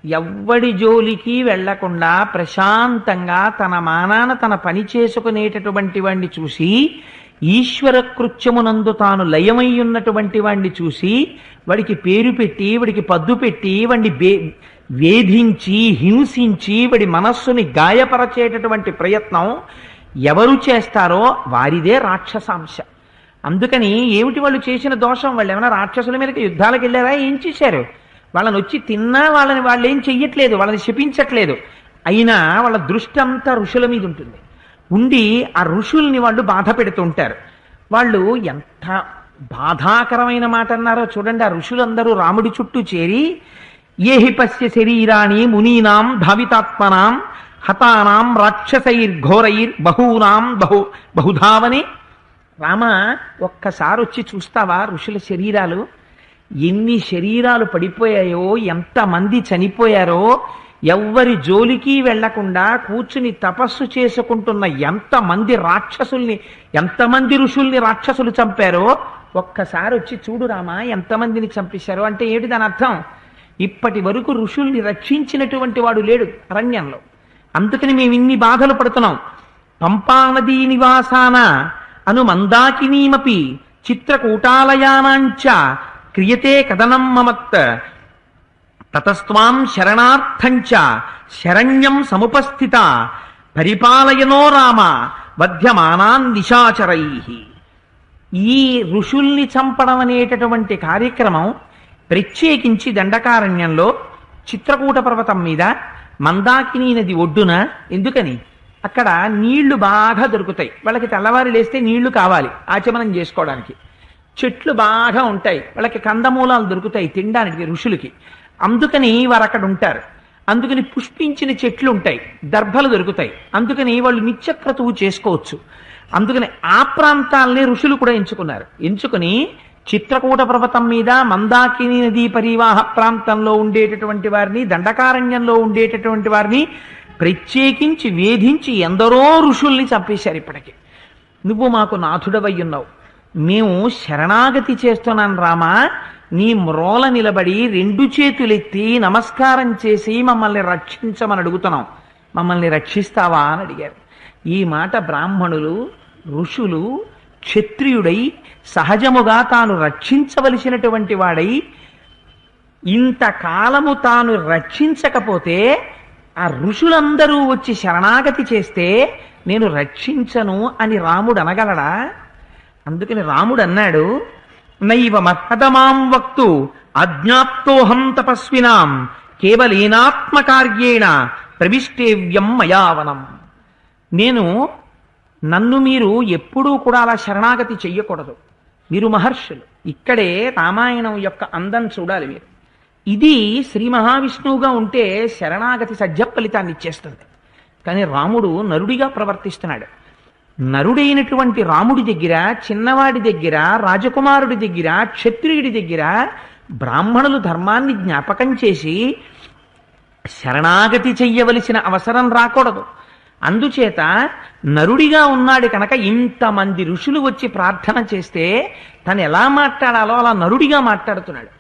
ఎవ్వడి జోలికి వెళ్లకుండా ప్రశాంతంగా తన మానాన తన పని చేసుకునేటటువంటి వాణ్ణి చూసి, ఈశ్వర కృత్యమునందు తాను లయమై ఉన్నటువంటి వాణ్ణి చూసి వాడికి పేరు పెట్టి, వాడికి పద్దు పెట్టి, వాడిని వేధించి హింసించి వాడి మనస్సుని గాయపరచేటటువంటి ప్రయత్నం ఎవరు చేస్తారో వారిదే రాక్షసాంశ. అందుకని ఏమిటి వాళ్ళు చేసిన దోషం? వాళ్ళు ఏమైనా రాక్షసుల మీదకి యుద్ధాలకు వెళ్ళారా? ఏం చేశారు? వాళ్ళని వచ్చి తిన్నా వాళ్ళు ఏం చెయ్యట్లేదు, వాళ్ళని శపించట్లేదు. అయినా వాళ్ళ దృష్టి అంతా ఋషుల మీద ఉంటుంది. ఉండి ఆ ఋషుల్ని వాళ్ళు బాధ పెడుతుంటారు. వాళ్ళు ఎంత బాధాకరమైన మాట అన్నారో చూడండి. ఆ ఋషులందరూ రాముడి చుట్టూ చేరి ఏహి పశ్య శరీరాణి మునీనాం ధావితాత్మనాం హతానాం రాక్షసైర్ఘోరైర్ బహూనాం బహుధావని. రామ, ఒక్కసారి వచ్చి చూస్తావా ఋషుల శరీరాలు? ఎన్ని శరీరాలు పడిపోయాయో, ఎంతమంది చనిపోయారో, ఎవ్వరి జోలికి వెళ్లకుండా కూర్చుని తపస్సు చేసుకుంటున్న ఎంతమంది రాక్షసుల్ని, ఎంతమంది ఋషుల్ని రాక్షసులు చంపారో ఒక్కసారి వచ్చి చూడు రామా, ఎంతమందిని చంపేశారో. అంటే ఏమిటి దాని అర్థం? ఇప్పటి వరకు ఋషుల్ని రక్షించినటువంటి వాడు లేడు అరణ్యంలో. అందుకని మేము ఇన్ని బాధలు పడుతున్నాం. పంపానదీ నివాసాన అను మందాకినీమపి చిత్రకూటాలయానాంచ క్రియతే కథనం మమత్ తతస్త్వాం శరణార్థంచ శరణ్యం సముపస్థిత పరిపాలయనో రామ వధ్యమానాన్ నిశాచరై. ఈ ఋషుల్ని చంపడం అనేటటువంటి కార్యక్రమం ప్రత్యేకించి దండకారణ్యంలో చిత్రకూట పర్వతం మీద మందాకిని నది ఒడ్డున. ఎందుకని? అక్కడ నీళ్లు బాగా దొరుకుతాయి. వాళ్ళకి తెల్లవారి లేస్తే నీళ్లు కావాలి ఆచమనం చేసుకోవడానికి. చెట్లు బాగా ఉంటాయి, వాళ్ళకి కందమూలాలు దొరుకుతాయి తినడానికి ఋషులకి. అందుకని వారు అక్కడ ఉంటారు. అందుకని పుష్పించిన చెట్లు ఉంటాయి, దర్భలు దొరుకుతాయి. అందుకని వాళ్ళు నిత్యక్రతువు చేసుకోవచ్చు. అందుకని ఆ ప్రాంతాలని ఋషులు కూడా ఎంచుకున్నారు. ఎంచుకుని చిత్రకూట పర్వతం మీద మందాకిని నదీ పరివాహ ప్రాంతంలో ఉండేటటువంటి వారిని, దండకారణ్యంలో ఉండేటటువంటి వారిని ప్రత్యేకించి వేధించి ఎందరో ఋషుల్ని చంపేశారు. ఇప్పటికీ నువ్వు మాకు నాథుడవై ఉన్నావు, మేము శరణాగతి చేస్తున్నాను రామా, నీ మ్రోల నిలబడి రెండు చేతులెత్తి నమస్కారం చేసి మమ్మల్ని రక్షించమని అడుగుతున్నాం, మమ్మల్ని రక్షిస్తావా అని అడిగారు. ఈ మాట బ్రాహ్మణులు, ఋషులు క్షత్రియుడై సహజముగా తాను రక్షించవలసినటువంటి వాడై ఇంతకాలము తాను రక్షించకపోతే ఆ ఋషులందరూ వచ్చి శరణాగతి చేస్తే నేను రక్షించను అని రాముడు అనగలడా? అందుకని రాముడు అన్నాడు, నైవ మహదమాం వక్తు అజ్ఞాప్తోహం తపస్వినాం కేవలేనాత్మకార్యేణ ప్రవిష్టేవ్యం మయావనం. నన్ను మీరు ఎప్పుడూ కూడా అలా శరణాగతి చెయ్యకూడదు. మీరు మహర్షులు. ఇక్కడే రామాయణం యొక్క అందం చూడాలి మీరు. ఇది శ్రీ మహావిష్ణువుగా ఉంటే శరణాగతి సజ్జ ఫలితాన్ని ఇచ్చేస్తుంది. కానీ రాముడు నరుడిగా ప్రవర్తిస్తున్నాడు. నరుడైనటువంటి రాముడి దగ్గర, చిన్నవాడి దగ్గర, రాజకుమారుడి దగ్గర, క్షత్రియుడి దగ్గర బ్రాహ్మణులు ధర్మాన్ని జ్ఞాపకం చేసి శరణాగతి చెయ్యవలసిన అవసరం రాకూడదు. అందుచేత నరుడిగా ఉన్నాడు కనుక ఇంతమంది ఋషులు వచ్చి ప్రార్థన చేస్తే తను ఎలా మాట్లాడాలో అలా నరుడిగా మాట్లాడుతున్నాడు.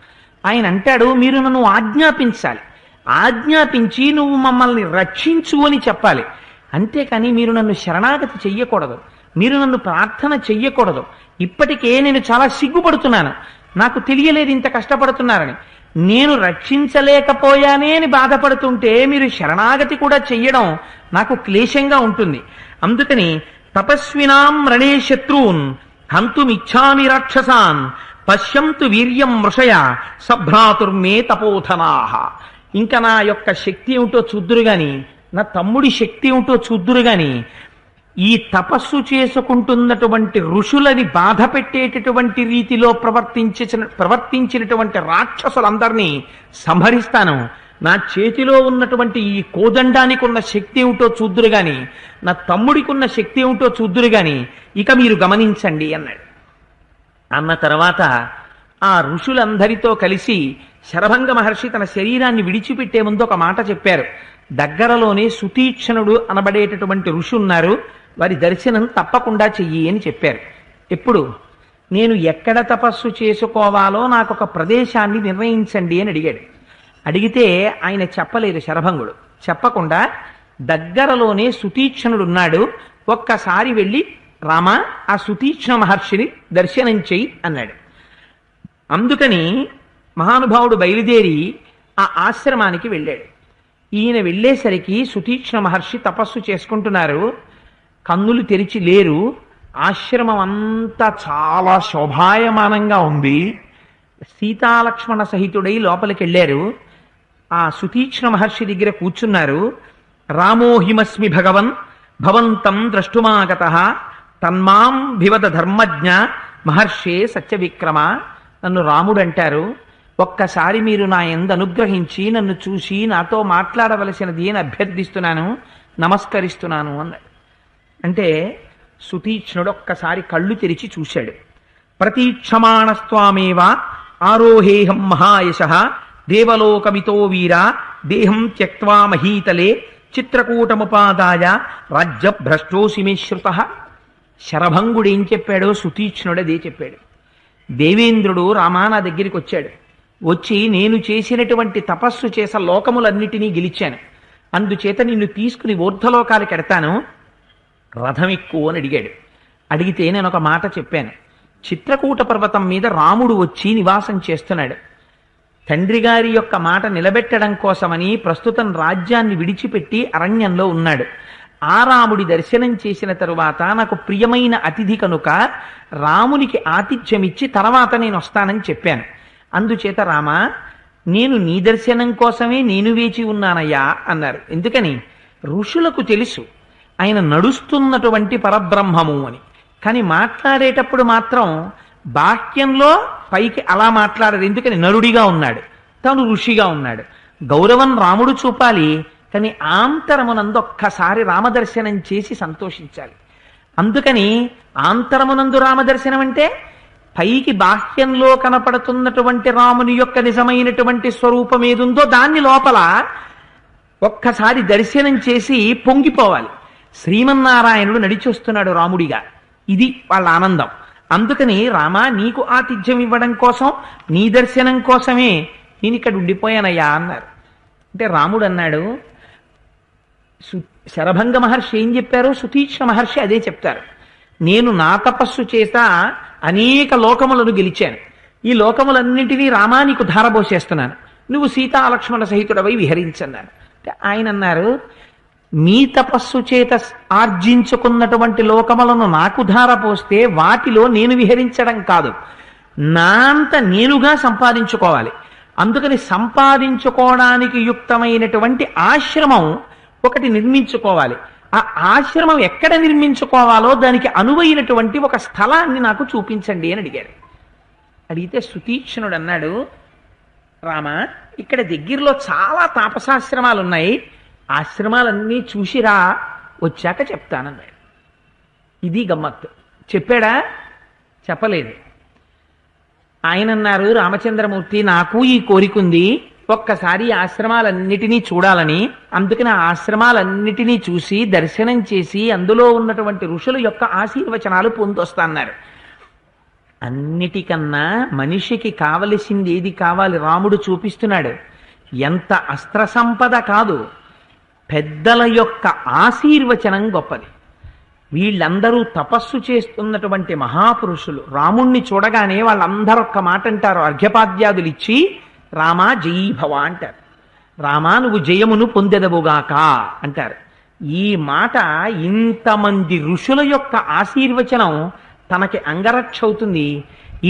ఆయన అంటాడు, మీరు నన్ను ఆజ్ఞాపించాలి, ఆజ్ఞాపించి నువ్వు మమ్మల్ని రక్షించు అని చెప్పాలి. అంతేకాని మీరు నన్ను శరణాగతి చెయ్యకూడదు, మీరు నన్ను ప్రార్థన చెయ్యకూడదు. ఇప్పటికే నేను చాలా సిగ్గుపడుతున్నాను, నాకు తెలియలేదు ఇంత కష్టపడుతున్నారని. నేను రక్షించలేకపోయానే అని బాధపడుతుంటే మీరు శరణాగతి కూడా చెయ్యడం నాకు క్లేశంగా ఉంటుంది. అందుకని తపస్వినాం రణే శత్రూన్ హంతుమిచ్చామి రాక్షసాన్ పశ్యంతు వీర్యం మృషయ సభ్రాతుర్మే తపోధనాహ. ఇంకా నా యొక్క శక్తి ఏమిటో చూద్దురు గాని, నా తమ్ముడి శక్తి ఏమిటో చూద్దురు గాని, ఈ తపస్సు చేసుకుంటున్నటువంటి ఋషులని బాధ పెట్టేటటువంటి రీతిలో ప్రవర్తించినటువంటి రాక్షసులందరినీ సంహరిస్తాను. నా చేతిలో ఉన్నటువంటి ఈ కోదండానికి ఉన్న శక్తి ఏమిటో చూద్దురు గాని, నా తమ్ముడికి ఉన్న శక్తి ఏమిటో చూద్దురు గాని, ఇక మీరు గమనించండి అన్నాడు. అన్న తర్వాత ఆ ఋషులందరితో కలిసి శరభంగ మహర్షి తన శరీరాన్ని విడిచిపెట్టే ముందు ఒక మాట చెప్పారు. దగ్గరలోనే సుతీక్షణుడు అనబడేటటువంటి ఋషి ఉన్నారు, వారి దర్శనం తప్పకుండా చెయ్యి అని చెప్పారు. ఎప్పుడు? నేను ఎక్కడ తపస్సు చేసుకోవాలో నాకు ఒక ప్రదేశాన్ని నిర్ణయించండి అని అడిగాడు. అడిగితే ఆయన చెప్పలేదు శరభంగుడు. చెప్పకుండా దగ్గరలోనే సుతీక్షణుడు ఉన్నాడు, ఒక్కసారి వెళ్ళి రామ ఆ సుతీక్ష్ణ మహర్షిని దర్శనం చెయ్యి అన్నాడు. అందుకని మహానుభావుడు బయలుదేరి ఆ ఆశ్రమానికి వెళ్ళాడు. ఈయన వెళ్ళేసరికి సుతీక్ష్ణ మహర్షి తపస్సు చేసుకుంటున్నారు, కన్నులు తెరిచి లేరు. ఆశ్రమం అంతా చాలా శోభాయమానంగా ఉంది. సీతాలక్ష్మణ సహితుడై లోపలికి వెళ్ళారు. ఆ సుతీక్ష్ణ మహర్షి దగ్గర కూర్చున్నారు. రామోహిమస్మి భగవన్ భవంతం ద్రష్టుమాగతః తన్మాం భివద ధర్మజ్ఞ మహర్షే సత్యవిక్రమ. నన్ను రాముడు అంటారు, ఒక్కసారి మీరు నా యందు అనుగ్రహించి నన్ను చూసి నాతో మాట్లాడవలసినది అని అభ్యర్థిస్తున్నాను, నమస్కరిస్తున్నాను అన్నాడు. అంటే సుతీక్ష్ణుడు ఒక్కసారి కళ్ళు తెరిచి చూశాడు. ప్రతీక్షమాణస్వామేవ ఆరోహేహం మహాయశః దేవలోకమితో వీర దేహం త్యక్వా మహీతలే చిత్రకూటముపాదాయ రాజ్యభ్రష్టోసి మే శ్రుతః. శరభంగుడు ఏం చెప్పాడో సుతీక్ష్ణుడు అదే చెప్పాడు. దేవేంద్రుడు రామా నా దగ్గరికి వచ్చాడు. వచ్చి నేను చేసినటువంటి తపస్సు చేస లోకములన్నిటినీ గెలిచాను, అందుచేత నిన్ను తీసుకుని ఊర్ధ్వలోకాలకు ఎడతాను, రథం ఎక్కువ అని అడిగాడు. అడిగితే నేను ఒక మాట చెప్పాను. చిత్రకూట పర్వతం మీద రాముడు వచ్చి నివాసం చేస్తున్నాడు. తండ్రి గారి యొక్క మాట నిలబెట్టడం కోసమని ప్రస్తుతం రాజ్యాన్ని విడిచిపెట్టి అరణ్యంలో ఉన్నాడు. ఆ రాముడి దర్శనం చేసిన తరువాత నాకు ప్రియమైన అతిథి కనుక రామునికి ఆతిథ్యమిచ్చి తర్వాత నేను వస్తానని చెప్పాను. అందుచేత రామా, నేను నీ దర్శనం కోసమే నేను వేచి ఉన్నానయ్యా అన్నారు. ఎందుకని? ఋషులకు తెలుసు ఆయన నడుస్తున్నటువంటి పరబ్రహ్మము అని. కానీ మాట్లాడేటప్పుడు మాత్రం బాహ్యంలో పైకి అలా మాట్లాడరు. ఎందుకని? నరుడిగా ఉన్నాడు, తను ఋషిగా ఉన్నాడు. గౌరవం రాముడు చూపాలి, కానీ ఆంతరమునందు ఒక్కసారి రామదర్శనం చేసి సంతోషించాలి. అందుకని ఆంతరమునందు రామదర్శనం అంటే పైకి బాహ్యంలో కనపడుతున్నటువంటి రాముని యొక్క నిజమైనటువంటి స్వరూపం ఏదుందో దాన్ని లోపల ఒక్కసారి దర్శనం చేసి పొంగిపోవాలి. శ్రీమన్నారాయణుడు నడిచొస్తున్నాడు రాముడిగా, ఇది వాళ్ళ ఆనందం. అందుకని రామా, నీకు ఆతిథ్యం ఇవ్వడం కోసం, నీ దర్శనం కోసమే నేను ఇక్కడ ఉండిపోయానయ్యా అన్నారు. అంటే రాముడు అన్నాడు, శరభంగ మహర్షి ఏం చెప్పారో సుతీక్ష్ణ మహర్షి అదే చెప్తారు. నేను నా తపస్సు చేత అనేక లోకములను గెలిచాను, ఈ లోకములన్నింటినీ రామా నీకు ధారబోసేస్తున్నాను, నువ్వు సీతాలక్ష్మణ సహితుడవై విహరించన్నారు. అంటే ఆయన అన్నారు, మీ తపస్సు చేత ఆర్జించుకున్నటువంటి లోకములను నాకు ధారపోస్తే వాటిలో నేను విహరించడం కాదు, నా అంత నేనుగా సంపాదించుకోవాలి. అందుకని సంపాదించుకోవడానికి యుక్తమైనటువంటి ఆశ్రమం ఒకటి నిర్మించుకోవాలి. ఆ ఆశ్రమం ఎక్కడ నిర్మించుకోవాలో దానికి అనువైనటువంటి ఒక స్థలాన్ని నాకు చూపించండి అని అడిగారు. అడిగితే సుతీక్ష్ణుడు అన్నాడు, రామా, ఇక్కడ దగ్గరలో చాలా తాపసాశ్రమాలు ఉన్నాయి, ఆశ్రమాలన్నీ చూసిరా, వచ్చాక చెప్తానన్నాడు. ఇది గమ్మత్తు. చెప్పాడా? చెప్పలేదు. ఆయన అన్నారు, రామచంద్రమూర్తి, నాకు ఈ కోరికుంది, ఒక్కసారి ఆశ్రమాలన్నిటినీ చూడాలని. అందుకని ఆ ఆశ్రమాలన్నిటినీ చూసి దర్శనం చేసి అందులో ఉన్నటువంటి ఋషుల యొక్క ఆశీర్వచనాలు పొందొస్తాన్నారు. అన్నిటికన్నా మనిషికి కావలసింది ఏది కావాలి రాముడు చూపిస్తున్నాడు. ఎంత అస్త్ర సంపద కాదు, పెద్దల యొక్క ఆశీర్వచనం గొప్పది. వీళ్ళందరూ తపస్సు చేస్తున్నటువంటి మహాపురుషులు రాముణ్ణి చూడగానే వాళ్ళందరూ ఒక్క మాట అంటారు, అర్ఘ్యపాద్యాదులు ఇచ్చి, రామా జయీ భవ అంటారు. రామా నువ్వు జయమును పొందెదవుగాక అంటారు. ఈ మాట ఇంతమంది ఋషుల యొక్క ఆశీర్వచనం తనకి అంగరక్ష అవుతుంది.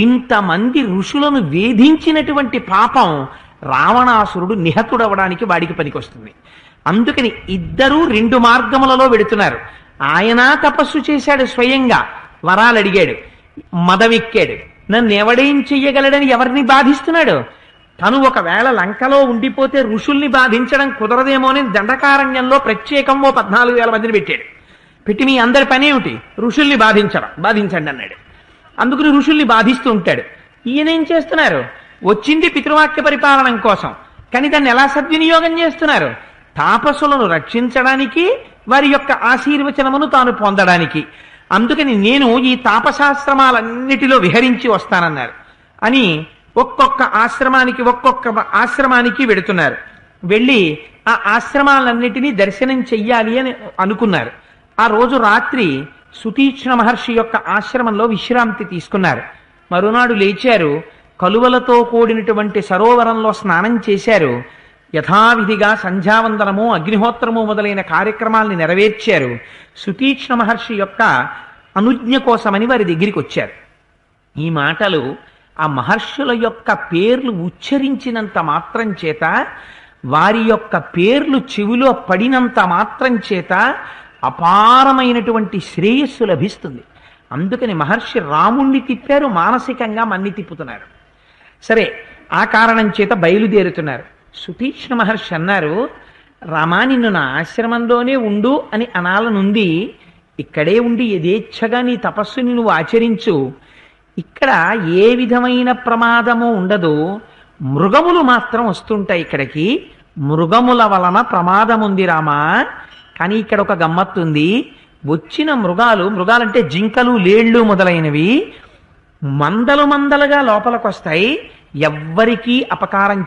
ఇంతమంది ఋషులను వేధించినటువంటి పాపం రావణాసురుడు నిహతుడవడానికి వాడికి పనికొస్తుంది. అందుకని ఇద్దరూ రెండు మార్గములలో వెడుతున్నారు. ఆయన తపస్సు చేశాడు, స్వయంగా వరాలు అడిగాడు, మదమెక్కాడు, నన్ను ఎవడేం చెయ్యగలడని ఎవరిని బాధిస్తున్నాడు? తను ఒకవేళ లంకలో ఉండిపోతే ఋషుల్ని బాధించడం కుదరదేమో అని దండకారణ్యంలో ప్రత్యేకం 14,000 మందిని పెట్టాడు. పెట్టి మీ అందరి పని ఏమిటి? ఋషుల్ని బాధించండి అన్నాడు. అందుకని ఋషుల్ని బాధిస్తూ ఉంటాడు. ఈయనేం చేస్తున్నారు? వచ్చింది పితృవాక్య పరిపాలనం కోసం, కానీ దాన్ని ఎలా సద్వినియోగం చేస్తున్నారు? తాపసులను రక్షించడానికి, వారి యొక్క ఆశీర్వచనమును తాను పొందడానికి. అందుకని నేను ఈ తాపసాశ్రమాలన్నిటిలో విహరించి వస్తానన్నారు అని ఒక్కొక్క ఆశ్రమానికి వెడుతున్నారు. వెళ్ళి ఆ ఆశ్రమాలన్నిటినీ దర్శనం చెయ్యాలి అని అనుకున్నారు. ఆ రోజు రాత్రి సుతీక్ష్ణ మహర్షి యొక్క ఆశ్రమంలో విశ్రాంతి తీసుకున్నారు. మరునాడు లేచారు, కలువలతో కూడినటువంటి సరోవరంలో స్నానం చేశారు. యథావిధిగా సంధ్యావందనము, అగ్నిహోత్రము మొదలైన కార్యక్రమాల్ని నెరవేర్చారు. సుతీక్ష్ణ మహర్షి యొక్క అనుజ్ఞ కోసమని వారి దగ్గరికి వచ్చారు. ఈ మాటలు ఆ మహర్షుల యొక్క పేర్లు ఉచ్చరించినంత మాత్రం చేత వారి యొక్క పేర్లు చెవిలో పడినంత మాత్రం చేత అపారమైనటువంటి శ్రేయస్సు లభిస్తుంది. అందుకని మహర్షి రాముణ్ణి తిప్పారు, మానసికంగా మన్ని తిప్పుతున్నారు. సరే, ఆ కారణం చేత బయలుదేరుతున్నారు. సుతీక్ష్ణ మహర్షి అన్నారు, రామా నిన్ను నా ఆశ్రమంలోనే ఉండు అని అనాలనుంది, ఇక్కడే ఉండి యథేచ్ఛగా నీ తపస్సుని నువ్వు ఆచరించు. ఇక్కడ ఏ విధమైన ప్రమాదము ఉండదు, మృగములు మాత్రం వస్తుంటాయి ఇక్కడికి, మృగముల వలన ప్రమాదం ఉంది రామా. కానీ ఇక్కడ ఒక గమ్మత్తు ఉంది. వచ్చిన మృగాలంటే జింకలు, లేళ్ళు మొదలైనవి మందలు మందలుగా లోపలికి వస్తాయి, ఎవ్వరికీ అపకారం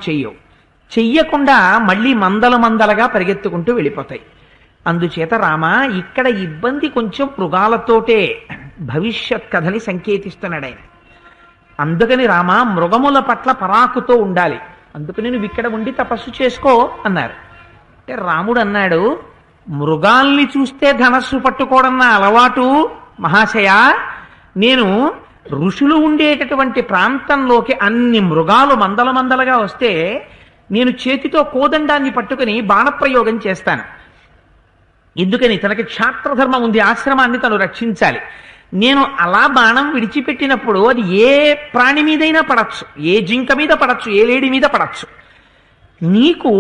చెయ్యకుండా మళ్ళీ మందలు మందలుగా పరిగెత్తుకుంటూ వెళ్ళిపోతాయి. అందుచేత రామా ఇక్కడ ఇబ్బంది కొంచెం మృగాలతోటే, భవిష్యత్ కథని సంకేతిస్తున్నాడు ఆయన. అందుకని రామా మృగముల పట్ల పరాకుతో ఉండాలి, అందుకని నువ్వు ఇక్కడ ఉండి తపస్సు చేసుకో అన్నారు. అంటే రాముడు అన్నాడు, మృగాల్ని చూస్తే ధనస్సు పట్టుకోవడం నా అలవాటు మహాశయ, నేను ఋషులు ఉండేటటువంటి ప్రాంతంలోకి అన్ని మృగాలు మందల మందలుగా వస్తే నేను చేతితో కోదండాన్ని పట్టుకుని బాణప్రయోగం చేస్తాను. ఎందుకని తనకి క్షాత్రధర్మం ఉంది, ఆశ్రమాన్ని తను రక్షించాలి. నేను అలా బాణం విడిచిపెట్టినప్పుడు అది ఏ ప్రాణి మీదైనా పడచ్చు, ఏ జింక మీద పడచ్చు, ఏ లేడి మీద పడచ్చు. నీకు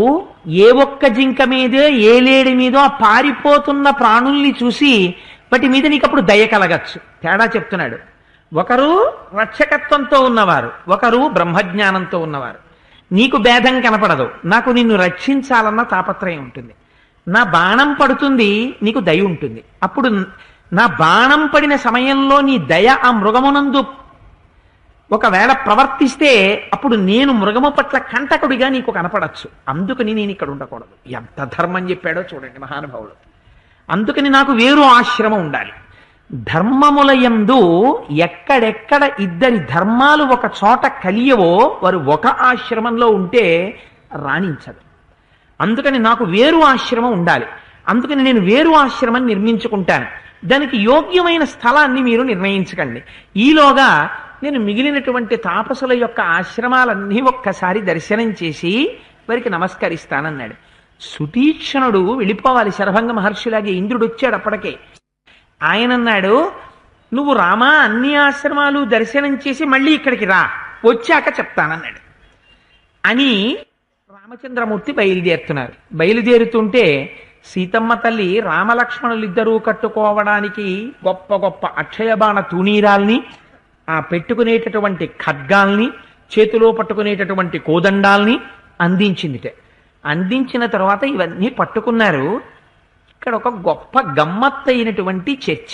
ఏ ఒక్క జింక మీదో ఏ లేడి మీదో ఆ పారిపోతున్న ప్రాణుల్ని చూసి వాటి మీద నీకు అప్పుడు దయ కలగచ్చు. తేడా చెప్తున్నాడు. ఒకరు రక్షకత్వంతో ఉన్నవారు, ఒకరు బ్రహ్మజ్ఞానంతో ఉన్నవారు. నీకు భేదం కనపడదు, నాకు నిన్ను రక్షించాలన్న తాపత్రయం ఉంటుంది. నా బాణం పడుతుంది, నీకు దయ ఉంటుంది. అప్పుడు నా బాణం పడిన సమయంలో నీ దయ ఆ మృగమునందు ఒకవేళ ప్రవర్తిస్తే అప్పుడు నేను మృగము పట్ల కంటకుడిగా నీకు కనపడచ్చు. అందుకని నేను ఇక్కడ ఉండకూడదు. ఎంత ధర్మం చెప్పాడో చూడండి మహానుభావుడు. అందుకని నాకు వేరు ఆశ్రమం ఉండాలి. ధర్మములయందు ఎక్కడెక్కడ ఇద్దరి ధర్మాలు ఒక చోట కలియవో వారు ఒక ఆశ్రమంలో ఉంటే రాణించదు. అందుకని నాకు వేరు ఆశ్రమం ఉండాలి. అందుకని నేను వేరు ఆశ్రమం నిర్మించుకుంటాను. దానికి యోగ్యమైన స్థలాన్ని మీరు నిర్ణయించకండి. ఈలోగా నేను మిగిలినటువంటి తాపసుల యొక్క ఆశ్రమాలన్నీ ఒక్కసారి దర్శనం చేసి వారికి నమస్కరిస్తానన్నాడు. సుతీక్ష్ణుడు వెళ్ళిపోవాలి శరభంగ మహర్షిలాగే. ఇంద్రుడు వచ్చాడు అప్పటికే. ఆయన అన్నాడు, నువ్వు రామా అన్ని ఆశ్రమాలు దర్శనం చేసి మళ్ళీ ఇక్కడికి రా, వచ్చాక చెప్తానన్నాడు. అని రామచంద్రమూర్తి బయలుదేరుతున్నారు. బయలుదేరుతుంటే సీతమ్మ తల్లి రామలక్ష్మణులిద్దరూ కట్టుకోవడానికి గొప్ప గొప్ప అక్షయబాణ తూణీరాల్ని, ఆ పెట్టుకునేటటువంటి ఖడ్గాల్ని, చేతిలో పట్టుకునేటటువంటి కోదండాల్ని అందించిందిట. అందించిన తర్వాత ఇవన్నీ పట్టుకున్నారు. ఇక్కడ ఒక గొప్ప గమ్మత్తైనటువంటి చర్చ.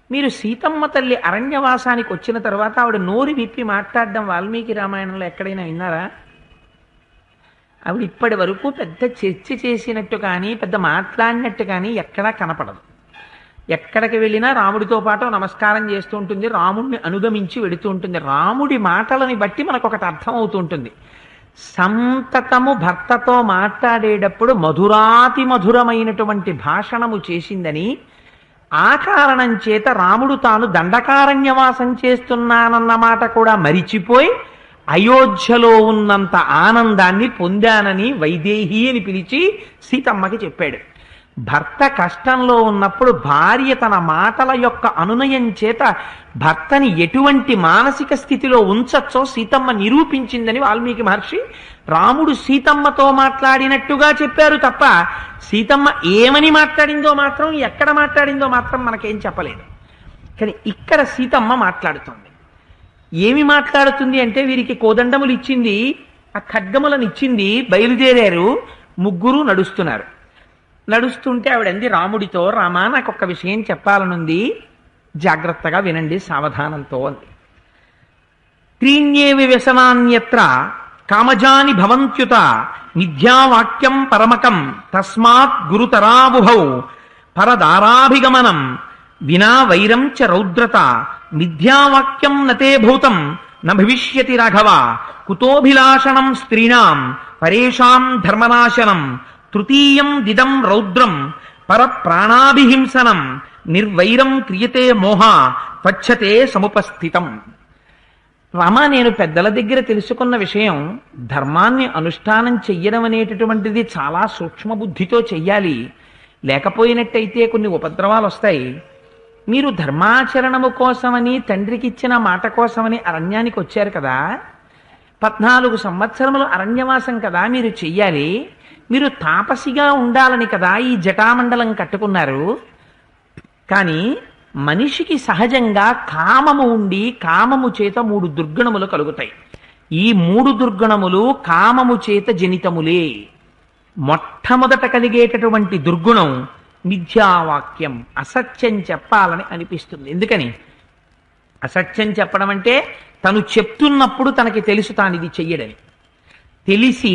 మీరు సీతమ్మ తల్లి అరణ్యవాసానికి వచ్చిన తర్వాత ఆవిడ నోరు విప్పి మాట్లాడడం వాల్మీకి రామాయణంలో ఎక్కడైనా విన్నారా? ఆవిడ ఇప్పటి వరకు పెద్ద చర్చ చేసినట్టు కానీ పెద్ద మాట్లాడినట్టు కానీ ఎక్కడా కనపడదు. ఎక్కడికి వెళ్ళినా రాముడితో పాటు నమస్కారం చేస్తూ ఉంటుంది, రాముడిని అనుగమించి వెడుతూ ఉంటుంది. రాముడి మాటలని బట్టి మనకు ఒకటి అర్థం అవుతుంటుంది. సంతతము భర్తతో మాట్లాడేటప్పుడు మధురాతి మధురమైనటువంటి భాషణము చేసిందని, ఆ కారణం చేత రాముడు తాను దండకారణ్యవాసం చేస్తున్నానన్న మాట కూడా మరిచిపోయి అయోధ్యలో ఉన్నంత ఆనందాన్ని పొందానని వైదేహి అని పిలిచి సీతమ్మకి చెప్పాడు. భర్త కష్టంలో ఉన్నప్పుడు భార్య తన మాటల యొక్క అనునయం చేత భర్తని ఎటువంటి మానసిక స్థితిలో ఉంచచ్చో సీతమ్మ నిరూపించిందని వాల్మీకి మహర్షి రాముడు సీతమ్మతో మాట్లాడినట్టుగా చెప్పారు తప్ప సీతమ్మ ఏమని మాట్లాడిందో మాత్రం, ఎక్కడ మాట్లాడిందో మాత్రం మనకేం చెప్పలేదు. కానీ ఇక్కడ సీతమ్మ మాట్లాడుతుంది. ఏమి మాట్లాడుతుంది అంటే, వీరికి కోదండములు ఇచ్చింది, ఆ ఖడ్గములను ఇచ్చింది, బయలుదేరారు, ముగ్గురు నడుస్తున్నారు. నడుస్తుంటే ఆవిడంది రాముడితో, రామా నాకు ఒక్క విషయం చెప్పాలనుంది, జాగ్రత్తగా వినండి సావధానంతో అంది. త్రీణ్యేవి వ్యసనాన్యత్ర కామజాని భవంత్యుత మిథ్యావాక్యం పరమకం తస్మాత్ గురుతరాబుభౌ పరదారాభిగమనం వినా వైరం చ రౌద్రత మిథ్యావాక్యం నతే భూతం న భవిష్యతి రాఘవ కుతోభిలాషణం స్త్రీణాం పరేషాం ధర్మనాశనం తృతీయం దిదం రౌద్రం పరప్రాణాభిహింసనం నిర్వైరం క్రియతే మోహ పచ్చతే సముపస్థితం. రామ, నేను పెద్దల దగ్గర తెలుసుకున్న విషయం, ధర్మాన్ని అనుష్ఠానం చెయ్యడం అనేటటువంటిది చాలా సూక్ష్మ బుద్ధితో చెయ్యాలి, లేకపోయినట్టయితే కొన్ని ఉపద్రవాలు వస్తాయి. మీరు ధర్మాచరణము కోసమని, తండ్రికి ఇచ్చిన మాట కోసమని అరణ్యానికి వచ్చారు కదా, 14 సంవత్సరములు అరణ్యవాసం కదా మీరు చెయ్యాలి. మీరు తాపసిగా ఉండాలని కదా ఈ జటామండలం కట్టుకున్నారు. కానీ మనిషికి సహజంగా కామము ఉండి, కామము చేత 3 దుర్గుణములు కలుగుతాయి. ఈ 3 దుర్గుణములు కామము చేత జనితములే. మొట్టమొదట కలిగేటటువంటి దుర్గుణం మిథ్యావాక్యం, అసత్యం చెప్పాలని అనిపిస్తుంది. ఎందుకని? అసత్యం చెప్పడం అంటే తను చెప్తున్నప్పుడు తనకి తెలుసు తాను ఇది చెయ్యడని తెలిసి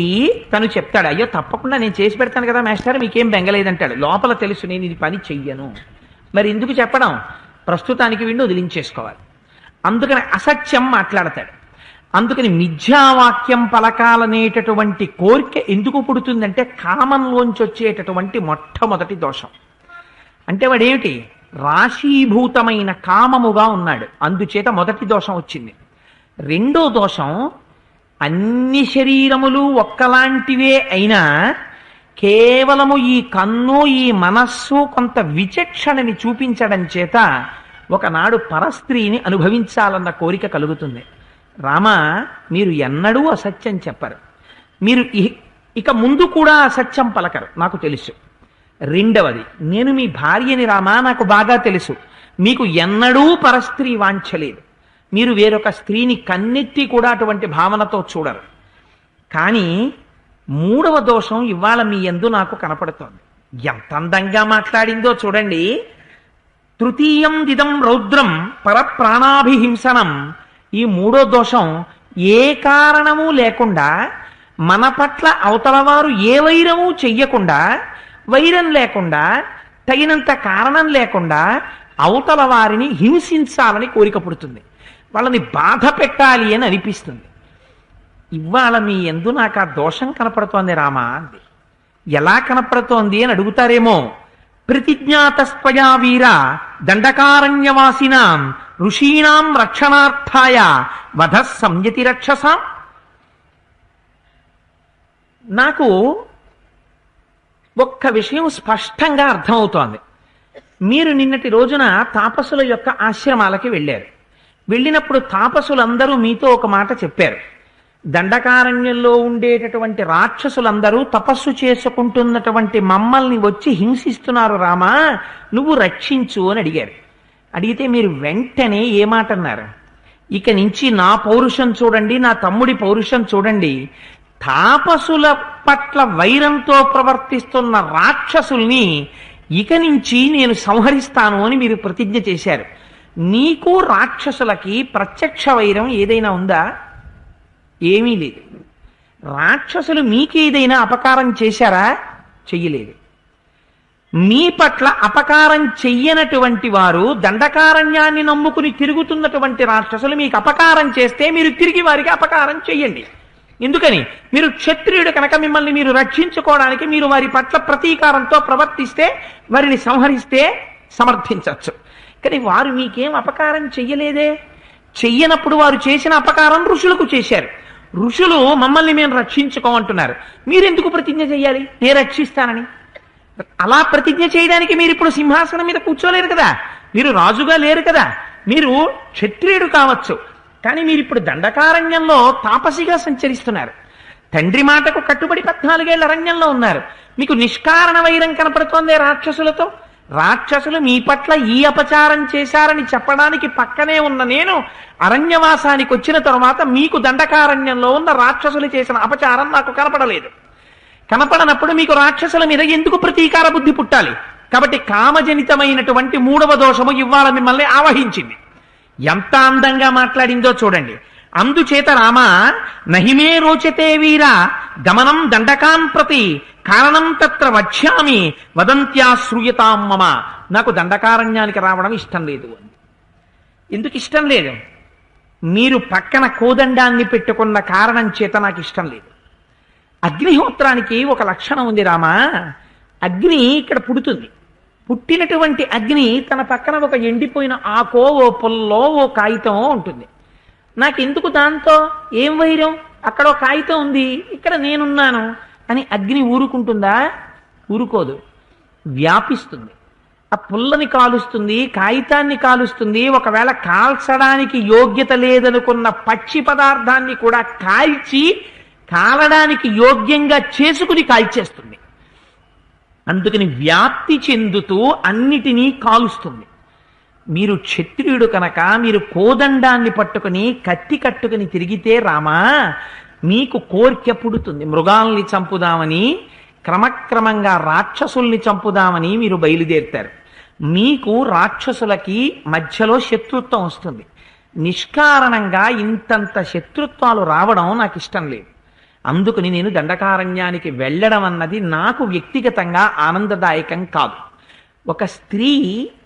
తను చెప్తాడు, అయ్యో తప్పకుండా నేను చేసి పెడతాను కదా మాస్టర్, మీకేం బెంగలేదంటాడు. లోపల తెలుసు నేను ఇది పని చెయ్యను. మరి ఎందుకు చెప్పడం? ప్రస్తుతానికి వీడిని వదిలించేసుకోవాలి. అందుకని అసత్యం మాట్లాడతాడు. అందుకని మిథ్యావాక్యం పలకాలనేటటువంటి కోరిక ఎందుకు పుడుతుందంటే కామంలోంచి వచ్చేటటువంటి మొట్టమొదటి దోషం. అంటే వాడేమిటి? రాశీభూతమైన కామముగా ఉన్నాడు, అందుచేత మొదటి దోషం వచ్చింది. రెండో దోషం, అన్ని శరీరములు ఒక్కలాంటివే అయినా కేవలము ఈ కన్ను, ఈ మనస్సు కొంత విచక్షణని చూపించడం చేత ఒకనాడు పరస్త్రీని అనుభవించాలన్న కోరిక కలుగుతుంది. రామ, మీరు ఎన్నడూ అసత్యం చెప్పరు, మీరు ఇక ముందు కూడా అసత్యం పలకరు, నాకు తెలుసు. రెండవది, నేను మీ భార్యని రామా, నాకు బాగా తెలుసు, మీకు ఎన్నడూ పరస్త్రీ వాంఛలేదు, మీరు వేరొక స్త్రీని కన్నెత్తి కూడా అటువంటి భావనతో చూడరు. కానీ మూడవ దోషం ఇవాళ మీ యందు నాకు కనపడుతోంది. ఎంత అందంగా మాట్లాడిందో చూడండి. తృతీయం దిదం రౌద్రం పరప్రాణాభిహింసనం. ఈ మూడో దోషం, ఏ కారణము లేకుండా మన పట్ల అవతలవారు ఏ వైరము చెయ్యకుండా, వైరం లేకుండా, తగినంత కారణం లేకుండా అవతల వారిని హింసించాలని కోరిక పుడుతుంది, వాళ్ళని బాధ పెట్టాలి అని అనిపిస్తుంది. ఇవాళ మీ యందు నాకు ఆ దోషం కనపడుతోంది రామా అంది. ఎలా కనపడుతోంది అని అడుగుతారేమో. ప్రతిజ్ఞాతస్త్వయా వీర దండకారణ్యవాసినాం ఋషీణాం రక్షణార్థాయ వధ సంయతి రక్షసాం. నాకు ఒక్క విషయం స్పష్టంగా అర్థమవుతోంది. మీరు నిన్నటి రోజున తాపసుల యొక్క ఆశ్రమాలకి వెళ్ళారు. వెళ్ళినప్పుడు తాపసులందరూ మీతో ఒక మాట చెప్పారు. దండకారణ్యంలో ఉండేటటువంటి రాక్షసులందరూ తపస్సు చేసుకుంటున్నటువంటి మమ్మల్ని వచ్చి హింసిస్తున్నారు రామా, నువ్వు రక్షించు అని అడిగారు. అడిగితే మీరు వెంటనే ఏ మాట అన్నారు? ఇక నుంచి నా పౌరుషం చూడండి, నా తమ్ముడి పౌరుషం చూడండి, తాపసుల పట్ల వైరంతో ప్రవర్తిస్తున్న రాక్షసుల్ని ఇక నుంచి నేను సంహరిస్తాను అని మీరు ప్రతిజ్ఞ చేశారు. నీకు రాక్షసులకి ప్రత్యక్ష వైరం ఏదైనా ఉందా? ఏమీ లేదు. రాక్షసులు మీకేదైనా అపకారం చేశారా? చెయ్యలేదు. మీ పట్ల అపకారం చెయ్యనటువంటి వారు, దండకారణ్యాన్ని నమ్ముకుని తిరుగుతున్నటువంటి రాక్షసులు మీకు అపకారం చేస్తే మీరు తిరిగి వారికి అపకారం చెయ్యండి. ఎందుకని? మీరు క్షత్రియుడు కనుక మిమ్మల్ని మీరు రక్షించుకోవడానికి మీరు వారి పట్ల ప్రతీకారంతో ప్రవర్తిస్తే, వారిని సంహరిస్తే సమర్థించవచ్చు. కానీ వారు మీకేం అపకారం చెయ్యలేదే. చెయ్యనప్పుడు వారు చేసిన అపకారం ఋషులకు చేశారు. ఋషులు మమ్మల్ని మేము రక్షించుకోమంటున్నారు, మీరెందుకు ప్రతిజ్ఞ చెయ్యాలి నేను రక్షిస్తానని? అలా ప్రతిజ్ఞ చేయడానికి మీరు ఇప్పుడు సింహాసనం మీద కూర్చోలేరు కదా, మీరు రాజుగా లేరు కదా, మీరు క్షత్రియుడు కావచ్చు, కానీ మీరు ఇప్పుడు దండకారణ్యంలో తాపసిగా సంచరిస్తున్నారు. తండ్రి మాటకు కట్టుబడి 14 ఏళ్ల అరణ్యంలో ఉన్నారు. మీకు నిష్కారణ వైరం కనపడుతోందే రాక్షసులతో. రాక్షసులు మీ పట్ల ఈ అపచారం చేశారని చెప్పడానికి పక్కనే ఉన్న నేను అరణ్యవాసానికి వచ్చిన తరువాత మీకు దండకారణ్యంలో ఉన్న రాక్షసులు చేసిన అపచారం నాకు కనపడలేదు. కనపడనప్పుడు మీకు రాక్షసుల మీద ఎందుకు ప్రతీకార బుద్ధి పుట్టాలి? కాబట్టి కామజనితమైనటువంటి మూడవ దోషము ఇవాళ మిమ్మల్ని ఆవహించింది. ఎంత అందంగా మాట్లాడిందో చూడండి. అందుచేత రామా, నహిమే రోచతే వీర గమనం దండకాన్ ప్రతి కారణం తత్ర వక్ష్యామి వదంత్యా శ్రూయతాం మమ. నాకు దండకారణ్యానికి రావడం ఇష్టం లేదు అని. ఎందుకు ఇష్టం లేదు? మీరు పక్కన కోదండాన్ని పెట్టుకున్న కారణం చేత నాకు ఇష్టం లేదు. అగ్నిహోత్రానికి ఒక లక్షణం ఉంది రామా. అగ్ని ఇక్కడ పుడుతుంది. పుట్టినటువంటి అగ్ని తన పక్కన ఒక ఎండిపోయిన ఆకో, ఓ పుల్లో, ఓ కాగితమో ఉంటుంది. నాకెందుకు దాంతో ఏం వైరం, అక్కడ ఒక కాగితం ఉంది, ఇక్కడ నేనున్నాను అని అగ్ని ఊరుకుంటుందా? ఊరుకోదు, వ్యాపిస్తుంది. ఆ పుల్లని కాలుస్తుంది, కాగితాన్ని కాలుస్తుంది. ఒకవేళ కాల్చడానికి యోగ్యత లేదనుకున్న పక్షి పదార్థాన్ని కూడా కాల్చి కాలడానికి యోగ్యంగా చేసుకుని కాల్చేస్తుంది. అందుకని వ్యాప్తి చెందుతూ అన్నిటినీ కాలుస్తుంది. మీరు క్షత్రియుడు కనుక మీరు కోదండాన్ని పట్టుకుని కత్తి కట్టుకుని తిరిగితే రామా మీకు కోర్కె పుడుతుంది. మృగాల్ని చంపుదామని, క్రమక్రమంగా రాక్షసుల్ని చంపుదామని మీరు బయలుదేరుతారు. మీకు రాక్షసులకి మధ్యలో శత్రుత్వం వస్తుంది. నిష్కారణంగా ఇంతంత శత్రుత్వాలు రావడం నాకు ఇష్టం లేదు. అందుకని నేను దండకారణ్యానికి వెళ్ళడం అన్నది నాకు వ్యక్తిగతంగా ఆనందదాయకం కాదు. ఒక స్త్రీ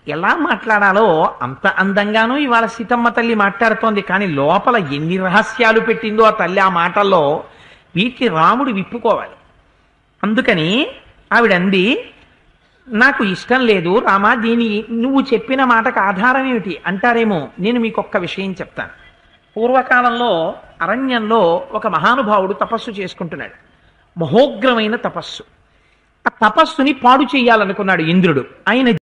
ఎలా మాట్లాడాలో అంత అందంగానూ ఇవాళ సీతమ్మ తల్లి మాట్లాడుతోంది. కానీ లోపల ఎన్ని రహస్యాలు పెట్టిందో ఆ తల్లి ఆ మాటల్లో, వీటిని రాముడు విప్పుకోవాలి. అందుకని ఆవిడంది, నాకు ఇష్టం లేదు రామా, దీని నువ్వు చెప్పిన మాటకు ఆధారం ఏమిటి అంటారేమో. నేను మీకు ఒక్క విషయం చెప్తాను. పూర్వకాలంలో అరణ్యంలో ఒక మహానుభావుడు తపస్సు చేసుకుంటున్నాడు. మహోగ్రమైన తపస్సు. ఆ తపస్సుని పాడు చేయాలనుకున్నాడు ఇంద్రుడు. ఆయన